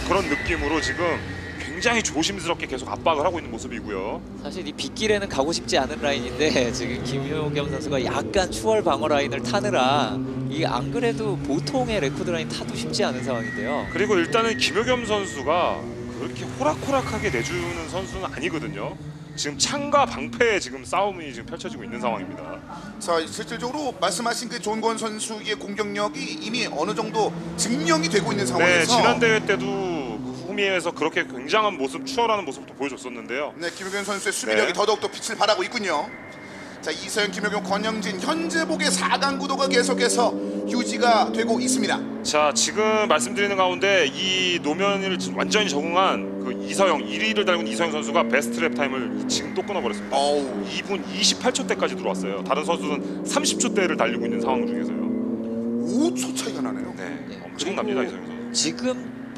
S3: 그런 느낌으로 지금 굉장히 조심스럽게 계속 압박을 하고 있는 모습이고요.
S4: 사실 이 빗길에는 가고 싶지 않은 라인인데 지금 김효겸 선수가 약간 추월 방어 라인을 타느라 이게 안 그래도 보통의 레코드 라인 타도 쉽지 않은 상황인데요.
S3: 그리고 일단은 김효겸 선수가 그렇게 호락호락하게 내주는 선수는 아니거든요. 지금 창과 방패의 지금 싸움이 지금 펼쳐지고 있는 상황입니다.
S1: 자, 실질적으로 말씀하신 그 조은권 선수의 공격력이 이미 어느 정도 증명이 되고 있는
S3: 네,
S1: 상황에서
S3: 지난 대회 때도 후미에서 그렇게 굉장한 모습, 추월하는 모습도 보여줬었는데요.
S1: 네, 김효겸 선수의 수비력이
S3: 네.
S1: 더더욱 더 빛을 발하고 있군요. 자, 이서영, 김효겸, 권영진 현재복의 4강 구도가 계속해서 유지가 되고 있습니다.
S3: 자, 지금 말씀드리는 가운데 이 노면을 완전히 적응한 그 이서영 1위를 달고 있는 이서영 선수가 베스트 랩 타임을 지금 또 끊어버렸습니다.
S1: 어우,
S3: 2분 28초대까지 들어왔어요. 다른 선수는 30초대를 달리고 있는 상황 중에서요.
S1: 5초 차이가 나네요.
S3: 네,
S4: 네,
S3: 엄청납니다
S4: 그리고
S3: 이서영 선수.
S4: 지금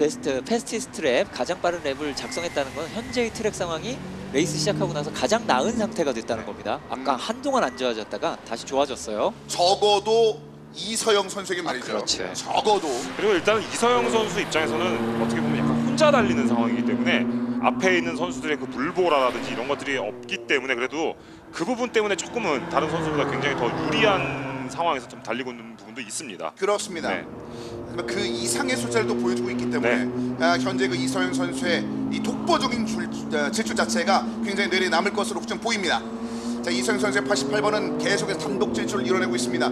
S4: 패스티스트 랩 가장 빠른 랩을 작성했다는 건 현재의 트랙 상황이 레이스 시작하고 나서 가장 나은 상태가 됐다는 겁니다. 아까 한동안 안 좋아졌다가 다시 좋아졌어요.
S1: 적어도 이서영 선수에게 말이죠.
S4: 그렇죠.
S1: 적어도
S3: 그리고 일단은 이서영 선수 입장에서는 어떻게 보면 약간 혼자 달리는 상황이기 때문에 앞에 있는 선수들의 그 물보라라든지 이런 것들이 없기 때문에 그래도 그 부분 때문에 조금은 다른 선수보다 굉장히 더 유리한 상황에서 좀 달리고 있는 부분도 있습니다.
S1: 그렇습니다.
S3: 네.
S1: 그 이상의 숫자를 또 보여주고 있기 때문에 현재 그 이서영 선수의 이 독보적인 질주 자체가 굉장히 뇌리에 남을 것으로 좀 보입니다. 자, 이서영 선수의 88번은 계속해서 단독 질주를 이뤄내고 있습니다.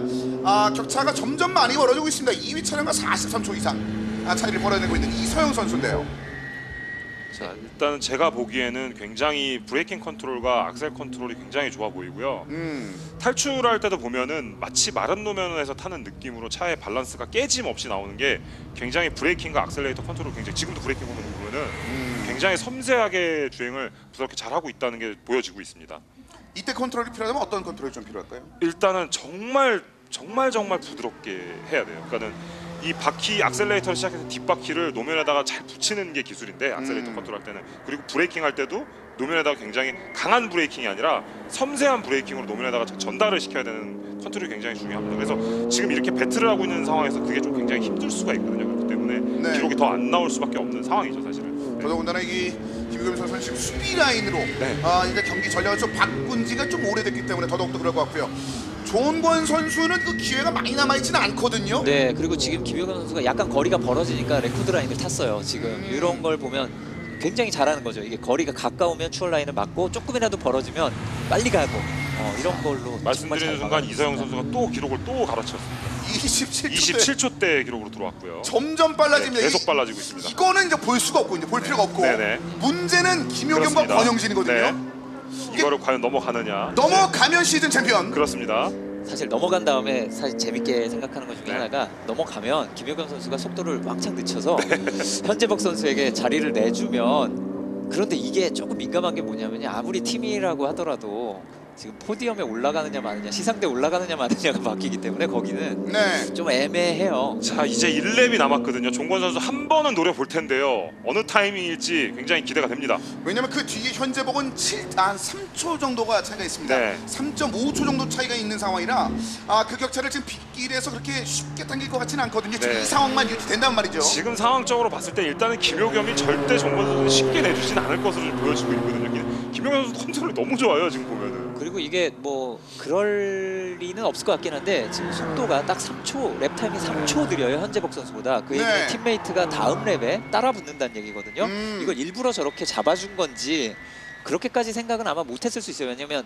S1: 격차가 점점 많이 벌어지고 있습니다. 2위 차량과 43초 이상 차이를 벌어내고 있는 이서영 선수인데요.
S3: 자, 일단은 제가 보기에는 굉장히 브레이킹 컨트롤과 악셀 컨트롤이 굉장히 좋아 보이고요. 탈출할 때도 보면은 마치 마른 노면에서 타는 느낌으로 차의 밸런스가 깨짐 없이 나오는 게 굉장히 브레이킹과 악셀레이터 컨트롤 굉장히 지금도 브레이킹 보면은 굉장히 섬세하게 주행을 부드럽게 잘하고 있다는 게 보여지고 있습니다.
S1: 이때 컨트롤이 필요하다면 어떤 컨트롤이 좀 필요할까요?
S3: 일단은 정말 부드럽게 해야 돼요. 그러니까는 이 바퀴 악셀레이터를 시작해서 뒷바퀴를 노면에다가 잘 붙이는 게 기술인데 악셀레이터 컨트롤할 때는 그리고 브레이킹 할 때도 노면에다가 굉장히 강한 브레이킹이 아니라 섬세한 브레이킹으로 노면에다가 전달을 시켜야 되는 컨트롤이 굉장히 중요합니다. 그래서 지금 이렇게 배틀을 하고 있는 상황에서 그게 좀 굉장히 힘들 수가 있거든요. 그렇기 때문에 기록이 더 안 나올 수밖에 없는 상황이죠, 사실은.
S1: 더더군다나 이 김유겸 선수는 지금 수비 라인으로 이제 경기 전략을 좀 바꾼 지가 좀 오래됐기 때문에 더더욱더 그럴 것 같고요. 조은권 선수는 그 기회가 많이 남아있지는 않거든요.
S4: 네, 그리고 지금 김효경 선수가 약간 거리가 벌어지니까 레코드 라인을 탔어요. 지금 이런 걸 보면 굉장히 잘하는 거죠. 이게 거리가 가까우면 추월 라인을 맞고 조금이라도 벌어지면 빨리 가고 이런 걸로
S3: 말씀드리는 순간 이서영 선수가 또 기록을 또 갈아쳤습니다. 27초 대 기록으로 들어왔고요.
S1: 점점 빨라집니다.
S3: 네, 계속 빨라지고 있습니다.
S1: 이거는 이제 볼 수가 없고 이제 볼 필요가 없고 문제는 김효경과
S3: 그렇습니다.
S1: 권영진이거든요.
S3: 네. 이거를 과연 넘어가느냐.
S1: 넘어가면 시즌 챔피언.
S3: 그렇습니다.
S4: 사실 넘어간 다음에 사실 재밌게 생각하는 것 중에 하나가 넘어가면 김효경 선수가 속도를 왕창 늦춰서 현재복 선수에게 자리를 내주면 그런데 이게 조금 민감한 게 뭐냐면요. 아무리 팀이라고 하더라도 지금 포디엄에 올라가느냐 마느냐 시상대 올라가느냐 마느냐가 바뀌기 때문에 거기는 좀 애매해요.
S3: 자, 이제 1렙이 남았거든요. 종권 선수 한 번은 노려볼 텐데요. 어느 타이밍일지 굉장히 기대가 됩니다.
S1: 왜냐면 그 뒤에 현재복은 3초 정도가 차이가 있습니다. 3.5초 정도 차이가 있는 상황이라 그 격차를 지금 빗길에서 그렇게 쉽게 당길 것 같지는 않거든요. 지금 이 상황만 유지된단 말이죠.
S3: 지금 상황적으로 봤을 때 일단은 김효겸이 절대 종권 선수를 쉽게 내주진 않을 것으로 보여지고 있거든요. 김효겸 선수 컨트롤이 너무 좋아요. 지금 보면은.
S4: 그리고 이게 뭐 그럴 리는 없을 것 같긴 한데 지금 속도가 딱 3초 랩 타임이 3초 느려요. 현재복 선수보다. 그 얘기는 팀메이트가 다음 랩에 따라 붙는다는 얘기거든요. 이걸 일부러 저렇게 잡아준 건지 그렇게까지 생각은 아마 못했을 수 있어요. 왜냐면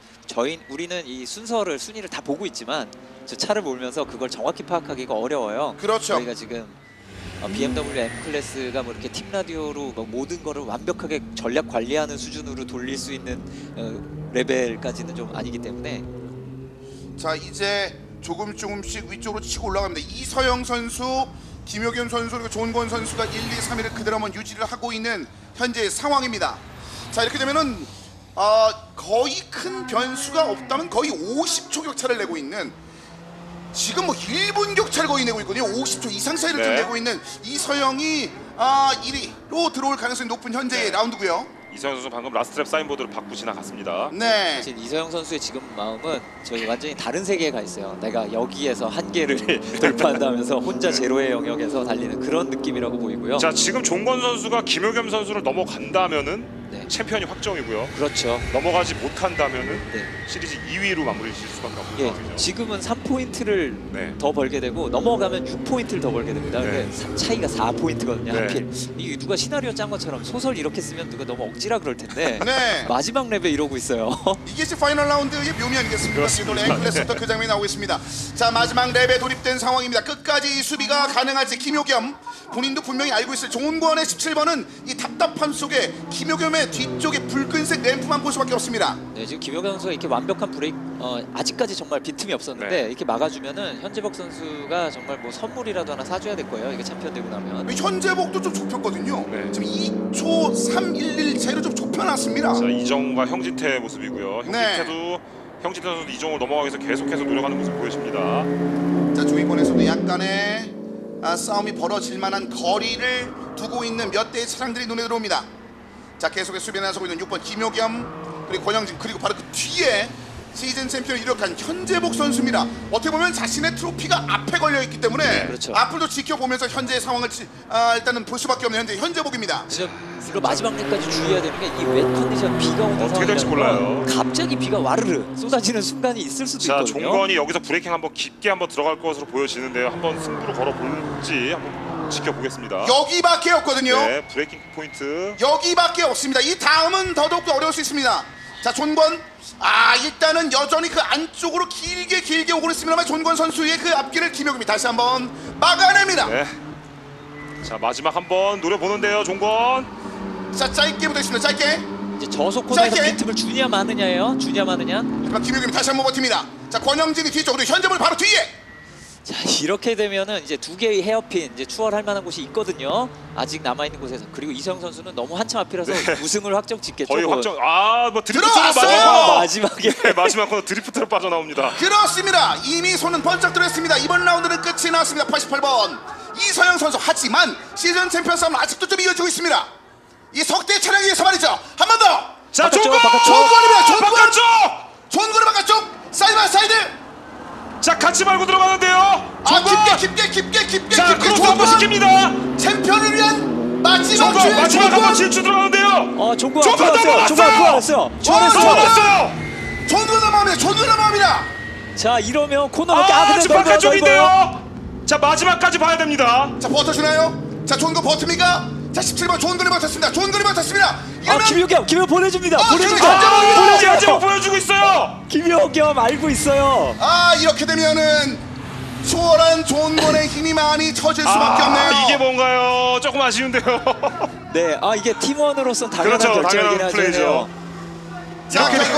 S4: 우리는 이 순위를 다 보고 있지만 저 차를 몰면서 그걸 정확히 파악하기가 어려워요.
S1: 그렇죠.
S4: 저희가 지금 BMW M 클래스가 뭐 이렇게 팀 라디오로 뭐 모든 거를 완벽하게 전략 관리하는 수준으로 돌릴 수 있는 레벨까지는 좀 아니기 때문에.
S1: 자, 이제 조금씩 위쪽으로 치고 올라갑니다. 이서영 선수, 김효겸 선수 그리고 조은권 선수가 1, 2, 3위를 그대로 한번 유지를 하고 있는 현재 상황입니다. 자, 이렇게 되면은 거의 큰 변수가 없다면 거의 50초 격차를 내고 있는 지금 뭐 1분 격차를 거의 내고 있거든요. 50초 이상 차이를 좀 내고 있는 이서영이 1위로 들어올 가능성이 높은 현재의 라운드고요.
S3: 이서영 선수 방금 라스트랩 사인보드를 받고 지나갔습니다.
S1: 네.
S4: 사실 이서영 선수의 지금 마음은 저희 완전히 다른 세계에 가 있어요. 내가 여기에서 한계를 돌파한다면서 혼자 제로의 영역에서 달리는 그런 느낌이라고 보이고요.
S3: 자, 지금 종권 선수가 김효겸 선수를 넘어간다면은 챔피언이 확정이고요.
S4: 그렇죠.
S3: 넘어가지 못한다면은 시리즈 2위로 마무리 지을 수밖에 없는 상황이죠.
S4: 지금은 3포인트를 더 벌게 되고 넘어가면 6포인트를 더 벌게 됩니다. 근데 차이가 4포인트거든요. 하필. 이게 누가 시나리오 짠 것처럼 소설 이렇게 쓰면 누가 너무 억지라 그럴 텐데 마지막 랩에 이러고 있어요.
S1: 이게 이제 파이널 라운드의 묘미 아니겠습니까? 지금 앵클에서부터 그 장면이 나오고 있습니다. 자, 마지막 랩에 돌입된 상황입니다. 끝까지 수비가 가능할지 김효겸 본인도 분명히 알고 있을 조은권의 17번은 이 답답함 속에 김효겸의 뒤쪽에 붉은색 램프만 볼 수밖에 없습니다.
S4: 네, 지금 김효겸 선수가 이렇게 완벽한 브레이크 아직까지 정말 빈틈이 없었는데 이렇게 막아주면은 현재복 선수가 정말 뭐 선물이라도 하나 사줘야 될 거예요. 이게 챔피언 되고 나면.
S1: 현재복도 좀 좁혔거든요. 지금 2초 311 차이로 좀 좁혀놨습니다.
S3: 자, 이정우가 형진태의 모습이고요. 형진태도 형진태 선수도 이정우를 넘어가기 위해서 계속해서 노력하는 모습 보여집니다.
S1: 자, 조이권에서도 약간의 싸움이 벌어질 만한 거리를 두고 있는 몇 대의 차량들이 눈에 들어옵니다. 자, 계속해서 수비에 나서고 있는 6번 김효겸 그리고 권영진 그리고 바로 그 뒤에 시즌 챔피언을 이력한 현재복 선수입니다. 어떻게 보면 자신의 트로피가 앞에 걸려있기 때문에
S4: 그렇죠.
S1: 앞으로도 지켜보면서 현재의 상황을 일단은 볼 수밖에 없는 현재복입니다.
S4: 진짜 이거 마지막 넷까지 주의해야 되는 게 이 웹 컨디션 비가 오는
S3: 어떻게 될지 몰라요.
S4: 갑자기 비가 와르르 쏟아지는 순간이 있을 수도
S3: 자,
S4: 있거든요.
S3: 종건이 여기서 브레이킹 한번 깊게 한번 들어갈 것으로 보여지는데요. 한번 승부로 걸어볼지 한번 지켜보겠습니다.
S1: 여기밖에 없거든요.
S3: 네, 브레이킹 포인트.
S1: 여기밖에 없습니다. 이 다음은 더더욱 어려울 수 있습니다. 자, 존건 일단은 여전히 그 안쪽으로 길게 오고 있습니다만 존건 선수의 그 앞길을 김혁임이 다시 한번 막아냅니다.
S3: 네. 자, 마지막 한번 노려보는데요, 종건.
S1: 자, 짧게 붙어있습니다. 짧게.
S4: 이제 저속 코너에서
S1: 짧게.
S4: 빈틈을 주냐 마느냐예요. 주냐 마느냐.
S1: 하지만 김혁임이 다시 한번 버팁니다. 자, 권영진이 뒤쪽으로 현재볼 바로 뒤에.
S4: 자, 이렇게 되면은 이제 두 개의 헤어핀 이제 추월할 만한 곳이 있거든요. 아직 남아 있는 곳에서. 그리고 이서영 선수는 너무 한참 앞이라서 우승을 확정 짓겠죠.
S3: 거의
S4: 뭐.
S3: 확정. 뭐 드리프트로
S1: 들어왔어요!
S4: 마지막에
S3: 네, 마지막 코너 드리프트로 빠져나옵니다.
S1: 그렇습니다. 이미 손은 번쩍 들어있습니다. 이번 라운드는 끝이 났습니다. 88번 이서영 선수. 하지만 시즌 챔피언 싸움은 아직도 좀 이어지고 있습니다. 이 석대 차량에 의해서 말이죠. 한 번 더.
S3: 자,
S4: 바깥쪽,
S3: 종건!
S4: 바깥쪽.
S1: 존건입니다. 존건.
S3: 바깥쪽!
S1: 존건의 바깥쪽. 사이드 바이 사이드.
S3: 자, 같이 말고 들어가는데요.
S1: 깊게
S3: 자, 크로스 한번 시킵니다.
S1: 챔피언을 위한 마지막
S3: 종건
S1: 기회.
S3: 마지막 한번 질주 들어가는데요.
S4: 종구
S3: 종건
S4: 앞으로 왔어요. 종구 앞으로 왔어요.
S3: 넘어갔어요.
S1: 존건 넘어갑니다.
S4: 자, 이러면 코너가 근데
S3: 지금
S4: 넓어요, 넓어요.
S3: 바깥쪽인데요. 자, 마지막까지 봐야 됩니다.
S1: 자, 버텨주나요? 자, 존건 버팁니까? 자, 17번 존건이 버텼습니다. 존건이 버텼습니다. 이러면
S4: 김효겸 보내줍니다.
S1: 김효겸!
S3: 보여주고 현재 보여주고 있어요.
S4: 김효겸 알고 있어요.
S1: 이렇게 되면은 수월한 존건의 힘이 많이 처질 수밖에 없네요.
S3: 이게 뭔가요? 조금 아쉬운데요.
S4: 네, 이게 팀원으로서 당연한
S3: 그렇죠,
S4: 결정이긴
S3: 당연한 플레이죠.
S4: 하죠.
S1: 자, 그리고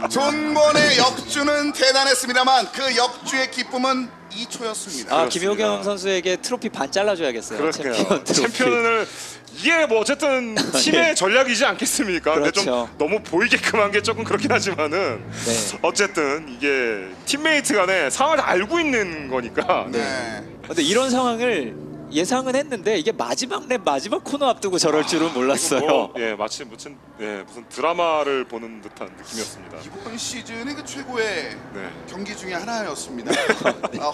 S1: 존건의 역주는 대단했습니다만 그 역주의 기쁨은 2초였습니다.
S3: 그렇습니다.
S4: 김효겸 선수에게 트로피 반 잘라줘야겠어요.
S3: 그렇게요.
S4: 챔피언 트로피.
S3: 챔피언을 이게 뭐 어쨌든 팀의 전략이지 않겠습니까? 근데 좀
S4: 그렇죠.
S3: 너무 보이게끔 한 게 조금 그렇긴 하지만은
S4: 네.
S3: 어쨌든 이게 팀메이트 간에 상황을 다 알고 있는 거니까.
S1: 네.
S4: 근데 이런 상황을 예상은 했는데 이게 마지막 랩 마지막 코너 앞두고 저럴 줄은 몰랐어요.
S3: 뭐, 마치 무슨 드라마를 보는 듯한 느낌이었습니다.
S1: 이번 시즌의 그 최고의
S3: 네.
S1: 경기 중에 하나였습니다.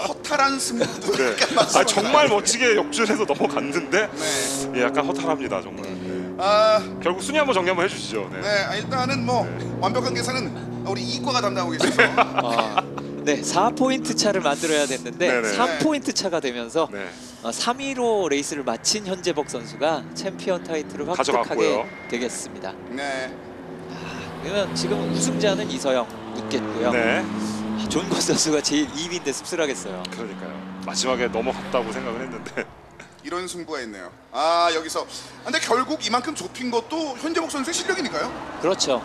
S1: 허탈한 승부도
S3: 네.
S1: 약간 맞습니다.
S3: 정말 멋지게 역전해서 넘어갔는데
S1: 네.
S3: 약간 허탈합니다 정말. 결국 순위 한번 정리 한번 해주시죠. 네.
S1: 네, 일단은 뭐 완벽한 계산은 우리 이과가 담당하고 계셔서
S4: 네, 4포인트 차를 만들어야 됐는데
S3: 네네.
S4: 3포인트 차가 되면서
S3: 네.
S4: 3위로 레이스를 마친 현재복 선수가 챔피언 타이틀을
S3: 가져갔고요.
S4: 획득하게 되겠습니다.
S1: 네.
S4: 그러면 지금 우승자는 이서영 묻겠고요.
S3: 네.
S4: 존건 선수가 제일 2위인데 씁쓸하겠어요.
S3: 그러니까요. 마지막에 넘어갔다고 생각을 했는데.
S1: 이런 승부가 있네요. 여기서 근데 결국 이만큼 좁힌 것도 현재복 선수의 실력이니까요.
S4: 그렇죠.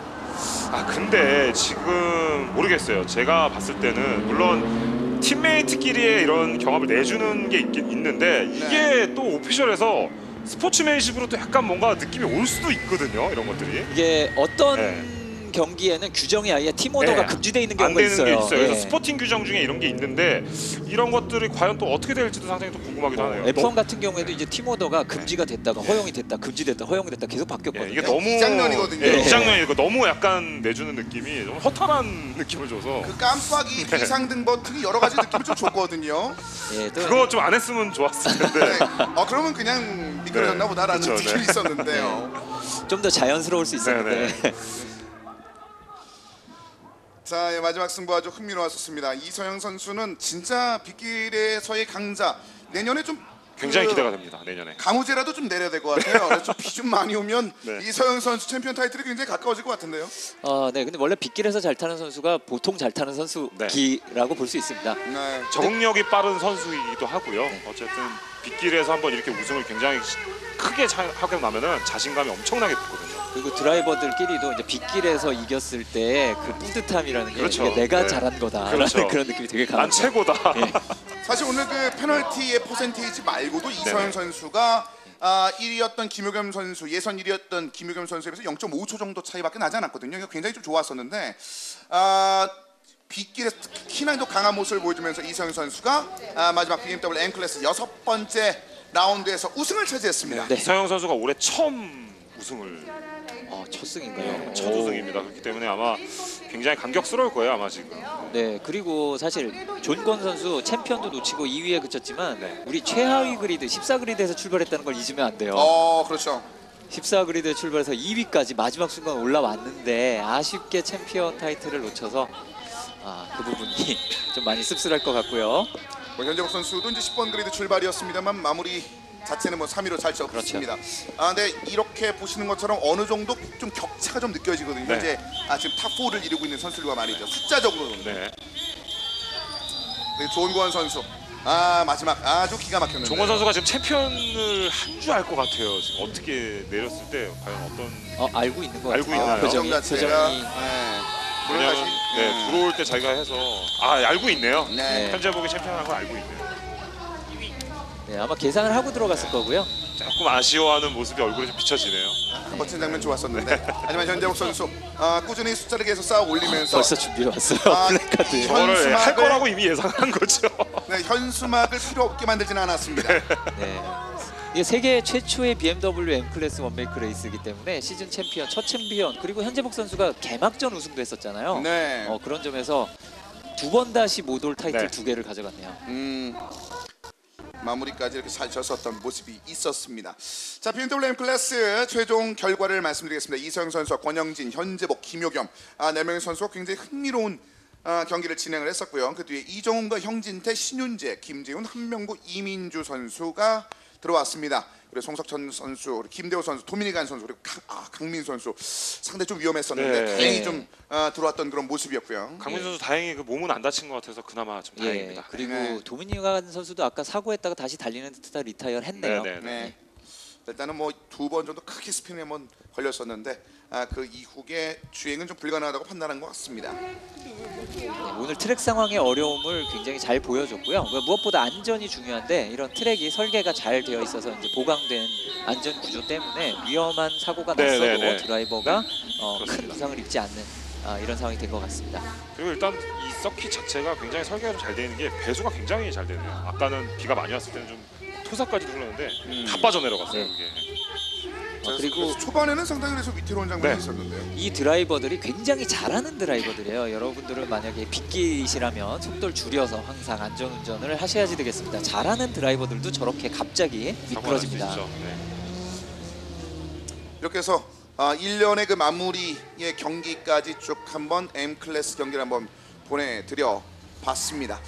S3: 근데 지금 모르겠어요. 제가 봤을 때는 물론 팀메이트끼리의 이런 경험을 내주는 게 있는데 이게 또 오피셜에서 스포츠맨십으로 또 약간 뭔가 느낌이 올 수도 있거든요. 이런 것들이.
S4: 이게 어떤
S3: 네.
S4: 경기에는 규정이 아예 팀 오더가
S3: 네.
S4: 금지되어 있는
S3: 안
S4: 경우가
S3: 되는 게
S4: 있어요.
S3: 있어요. 그래서
S4: 예.
S3: 스포팅 규정 중에 이런 게 있는데 이런 것들이 과연 또 어떻게 될지도 상당히 또 궁금하기도 하네요.
S4: F1 같은 경우에도 이제 팀 오더가 금지가 됐다가 허용이 됐다, 금지됐다, 허용이 됐다 계속 바뀌었거든요.
S3: 이게 너무
S1: 이 장면이거든요.
S3: 이 장면이 너무 약간 내주는 느낌이 좀 허탈한 느낌을 줘서
S1: 그 깜빡이 비상등 버튼이 여러 가지 느낌을 좀 줬거든요.
S4: 예, 또
S3: 그거 좀 안 했으면 좋았을 텐데.
S1: 네. 그러면 그냥 미끄러졌나
S3: 네.
S1: 보다라는
S3: 그렇죠,
S1: 느낌이
S3: 네.
S1: 있었는데요.
S4: 좀 더 자연스러울 수 있었는데
S3: 네,
S1: 자, 마지막 승부 아주 흥미로웠습니다. 이서영 선수는 진짜 빗길에서의 강자. 내년에 좀
S3: 굉장히
S1: 그
S3: 기대가 됩니다. 내년에.
S1: 가무제라도 좀 내려야 될 것 같아요. 그래서 좀 비 좀 많이 오면
S3: 네.
S1: 이서영 선수 챔피언 타이틀이 굉장히 가까워질 것 같은데요.
S4: 네, 근데 원래 빗길에서 잘 타는 선수가 보통 잘 타는 선수기라고 볼 수 있습니다.
S1: 네.
S3: 적응력이 빠른 선수이기도 하고요. 어쨌든 빗길에서 한번 이렇게 우승을 굉장히 크게 하게 나면은 자신감이 엄청나게 붙거든요.
S4: 그리고 드라이버들끼리도 이제 빗길에서 이겼을 때 그 뿌듯함이라는 게
S3: 그렇죠.
S4: 이게 내가
S3: 네.
S4: 잘한 거다라는
S3: 그렇죠.
S4: 그런 느낌이 되게
S3: 난
S4: 강하죠.
S3: 최고다.
S4: 예.
S1: 사실 오늘 그 페널티의 퍼센테이지 말고도 이서영
S3: 네네.
S1: 선수가 1위였던 김효겸 선수, 예선 1위였던 김효겸 선수에 비해서 0.5초 정도 차이밖에 나지 않았거든요. 이거 굉장히 좀 좋았었는데 빗길에서 특히나 또 강한 모습을 보여주면서 이서영 선수가 마지막 BMW N클래스 6번째 라운드에서 우승을 차지했습니다.
S4: 네.
S3: 이서영 선수가 올해 처음 우승을
S4: 첫 승인가요?
S3: 첫 우승입니다. 그렇기 때문에 아마 굉장히 감격스러울 거예요, 아마 지금.
S4: 네, 그리고 사실 존권 선수 챔피언도 놓치고 2위에 그쳤지만
S3: 네.
S4: 우리 최하위 그리드 14그리드에서 출발했다는 걸 잊으면 안 돼요.
S1: 그렇죠.
S4: 14그리드에 출발해서 2위까지 마지막 순간 올라왔는데 아쉽게 챔피언 타이틀을 놓쳐서 그 부분이 좀 많이 씁쓸할 것 같고요.
S1: 뭐 현재복 선수도 이제 10번 그리드 출발이었습니다만 마무리 자체는 뭐 3위로 잘 접었습니다. 근데 이렇게 보시는 것처럼 어느 정도 좀 격차가 좀 느껴지거든요.
S3: 네.
S1: 이제 지금 탑 4를 이루고 있는 선수들과 말이죠. 숫자적으로는.
S3: 네.
S1: 조은권 선수. 마지막 아주 기가 막혔는데.
S3: 종원 선수가 지금 챔피언을 한 줄 알 것 같아요. 지금 어떻게 내렸을 때 과연 어떤
S4: 알고 있는 것
S3: 알고
S4: 같아요.
S3: 있나요?
S4: 표정이
S1: 자체가
S4: 표정이
S3: 왜냐면 들어올 때 자기가 해서 알고 있네요.
S1: 네.
S3: 현재복이 챔피언한 걸 알고 있네요.
S4: 네, 아마 계산을 하고 들어갔을 거고요.
S3: 조금 아쉬워하는 모습이 얼굴에 좀 비춰지네요.
S1: 멋진 장면 좋았었는데 하지만 현재복 선수 꾸준히 숫자를 계속 쌓아 올리면서
S4: 벌써 준비해 왔어요. 블랙카드.
S3: 저거를 할
S1: 현수막을-
S3: 거라고 이미 예상한 거죠.
S1: 네, 현수막을 필요 없게 만들지는 않았습니다.
S4: 네. 이게 세계 최초의 BMW M 클래스 원메이크 레이스이기 때문에 시즌 챔피언, 첫 챔피언 그리고 현재복 선수가 개막전 우승도 했었잖아요.
S1: 네.
S4: 그런 점에서 두 번 다시 모돌 타이틀
S3: 네.
S4: 2개를 가져갔네요.
S1: 마무리까지 이렇게 잘 졌었던 모습이 있었습니다. 자, BMW M 클래스 최종 결과를 말씀드리겠습니다. 이서영 선수와 권영진, 현재복, 김효겸 4명의 선수가 굉장히 흥미로운 경기를 진행을 했었고요. 그 뒤에 이정훈과 형진태, 신윤재, 김재훈, 한명구, 이민주 선수가 들어왔습니다. 그리고 송석천 선수, 그리고 김대호 선수, 도미니간 선수, 그리고 강민 선수 상당히 좀 위험했었는데
S3: 네.
S1: 다행히 좀 들어왔던 그런 모습이었고요.
S3: 강민 선수 다행히 그 몸은 안 다친 것 같아서 그나마 좀 다행입니다.
S4: 그리고
S1: 네.
S4: 도미니간 선수도 아까 사고했다가 다시 달리는 듯한 리타이어를 했네요.
S3: 네.
S1: 네. 일단은 뭐 2번 정도 크게 스피드에 한번 걸렸었는데 그 이후에 주행은 좀 불가능하다고 판단한 것 같습니다.
S4: 네, 오늘 트랙 상황의 어려움을 굉장히 잘 보여줬고요. 무엇보다 안전이 중요한데 이런 트랙이 설계가 잘 되어 있어서 이제 보강된 안전 구조 때문에 위험한 사고가
S3: 네,
S4: 났어도
S3: 네, 네.
S4: 드라이버가 큰
S3: 그렇습니다.
S4: 부상을 입지 않는 이런 상황이 된 것 같습니다.
S3: 그리고 일단 이 서킷 자체가 굉장히 설계가 좀 잘 되어 있는 게 배수가 굉장히 잘 되네요. 아까는 비가 많이 왔을 때는 좀 토사까지 흘렀는데 다 빠져내려갔어요.
S4: 네.
S3: 그게.
S4: 그리고
S1: 초반에는 상당히 그래서 위태로운 장면이
S3: 네.
S1: 있었는데요.
S4: 이 드라이버들이 굉장히 잘하는 드라이버들이에요. 여러분들은 만약에 빗길이시라면 속도를 줄여서 항상 안전운전을 하셔야지 되겠습니다. 잘하는 드라이버들도 저렇게 갑자기
S3: 사고가 날수
S4: 미끄러집니다.
S3: 있죠. 네.
S1: 이렇게 해서 1년의 그 마무리의 경기까지 쭉 한번 M 클래스 경기를 한번 보내드려 봤습니다.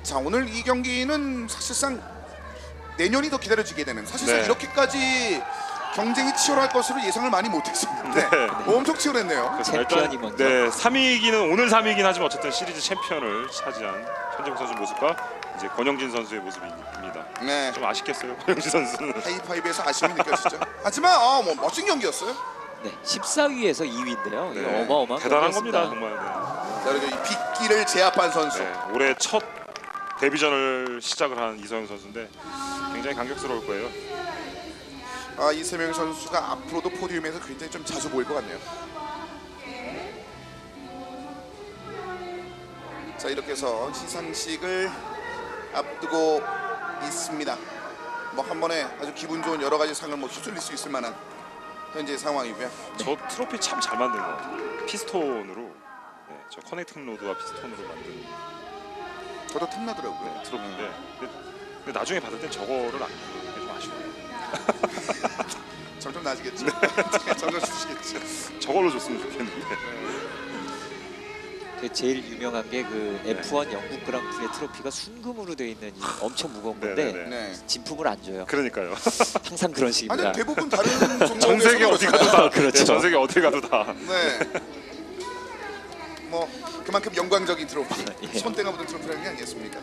S1: 자, 오늘 이 경기는 사실상 내년이 더 기다려지게 되는 사실상
S3: 네.
S1: 이렇게까지 경쟁이 치열할 것으로 예상을 많이 못했었는데 엄청 치열했네요.
S3: 그래서
S4: 챔피언이
S3: 일단,
S4: 먼저.
S3: 네, 3위이기는 오늘 3위이긴 하지만 어쨌든 시리즈 챔피언을 차지한 현재복 선수 모습과 이제 권영진 선수의 모습입니다.
S1: 네.
S3: 좀 아쉽겠어요, 권영진 선수는.
S1: 하이파이브에서 아쉬움이 느껴지죠. 하지만 뭐 멋진 경기였어요.
S4: 네, 14위에서 2위인데요. 이거
S3: 네,
S4: 어마어마한
S3: 대단한
S4: 경기였습니다.
S3: 겁니다, 정말.
S1: 자, 그리고 이 빗길을 제압한 선수.
S3: 네, 올해 첫 데뷔전을 시작을 한 이서영 선수인데 굉장히 감격스러울 거예요.
S1: 이세명 선수가 앞으로도 포디움에서 굉장히 좀 자주 보일 것 같네요. 자, 이렇게 해서 시상식을 앞두고 있습니다. 뭐 한 번에 아주 기분 좋은 여러 가지 상을 뭐 휩쓸릴 수 있을 만한 현재 상황이고요.
S3: 저 트로피 참 잘 만든 것 같아요. 피스톤으로, 네, 저 커넥팅 로드와 피스톤으로 만든
S1: 저도 탐나더라고요.
S3: 네, 트로피인데 근데 나중에 받을 땐 저거를 안 주는 게 좀 아쉬워요.
S1: 점점 나아지겠죠. 점점 주시겠죠.
S3: 저걸로 줬으면 좋겠는데.
S4: 그 제일 유명한 게 그
S3: 네.
S4: F1 영국 그랑프리의 트로피가 순금으로 되어 있는 이 엄청 무거운
S3: 네,
S4: 건데
S3: 네, 네.
S1: 네.
S4: 진품을 안 줘요.
S3: 그러니까요.
S4: 항상 그런
S1: 아니
S4: 식입니다.
S1: 대부분 다른 종목에서
S3: 전 세계 어디 가도 다.
S4: 그렇죠.
S3: 네, 전 세계 어디 가도 다.
S1: 네. 뭐 그만큼 영광적인 트로피,
S4: 예.
S1: 손때가 묻은 트로피라는 게 아니겠습니까?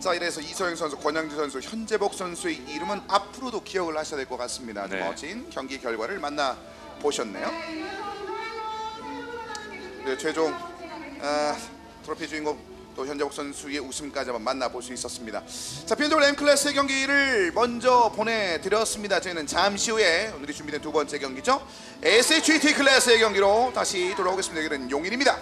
S1: 자, 이래서 이서영 선수, 권영진 선수, 현재복 선수의 이름은 앞으로도 기억을 하셔야 될 것 같습니다. 아주
S3: 네.
S1: 멋진 경기 결과를 만나 보셨네요. 네, 최종 트로피 주인공 또 현재복 선수의 우승까지 한번 만나볼 수 있었습니다. 자, BMW M 클래스의 경기를 먼저 보내드렸습니다. 저희는 잠시 후에 오늘이 준비된 두 번째 경기죠. SHT 클래스의 경기로 다시 돌아오겠습니다. 여기는 용인입니다.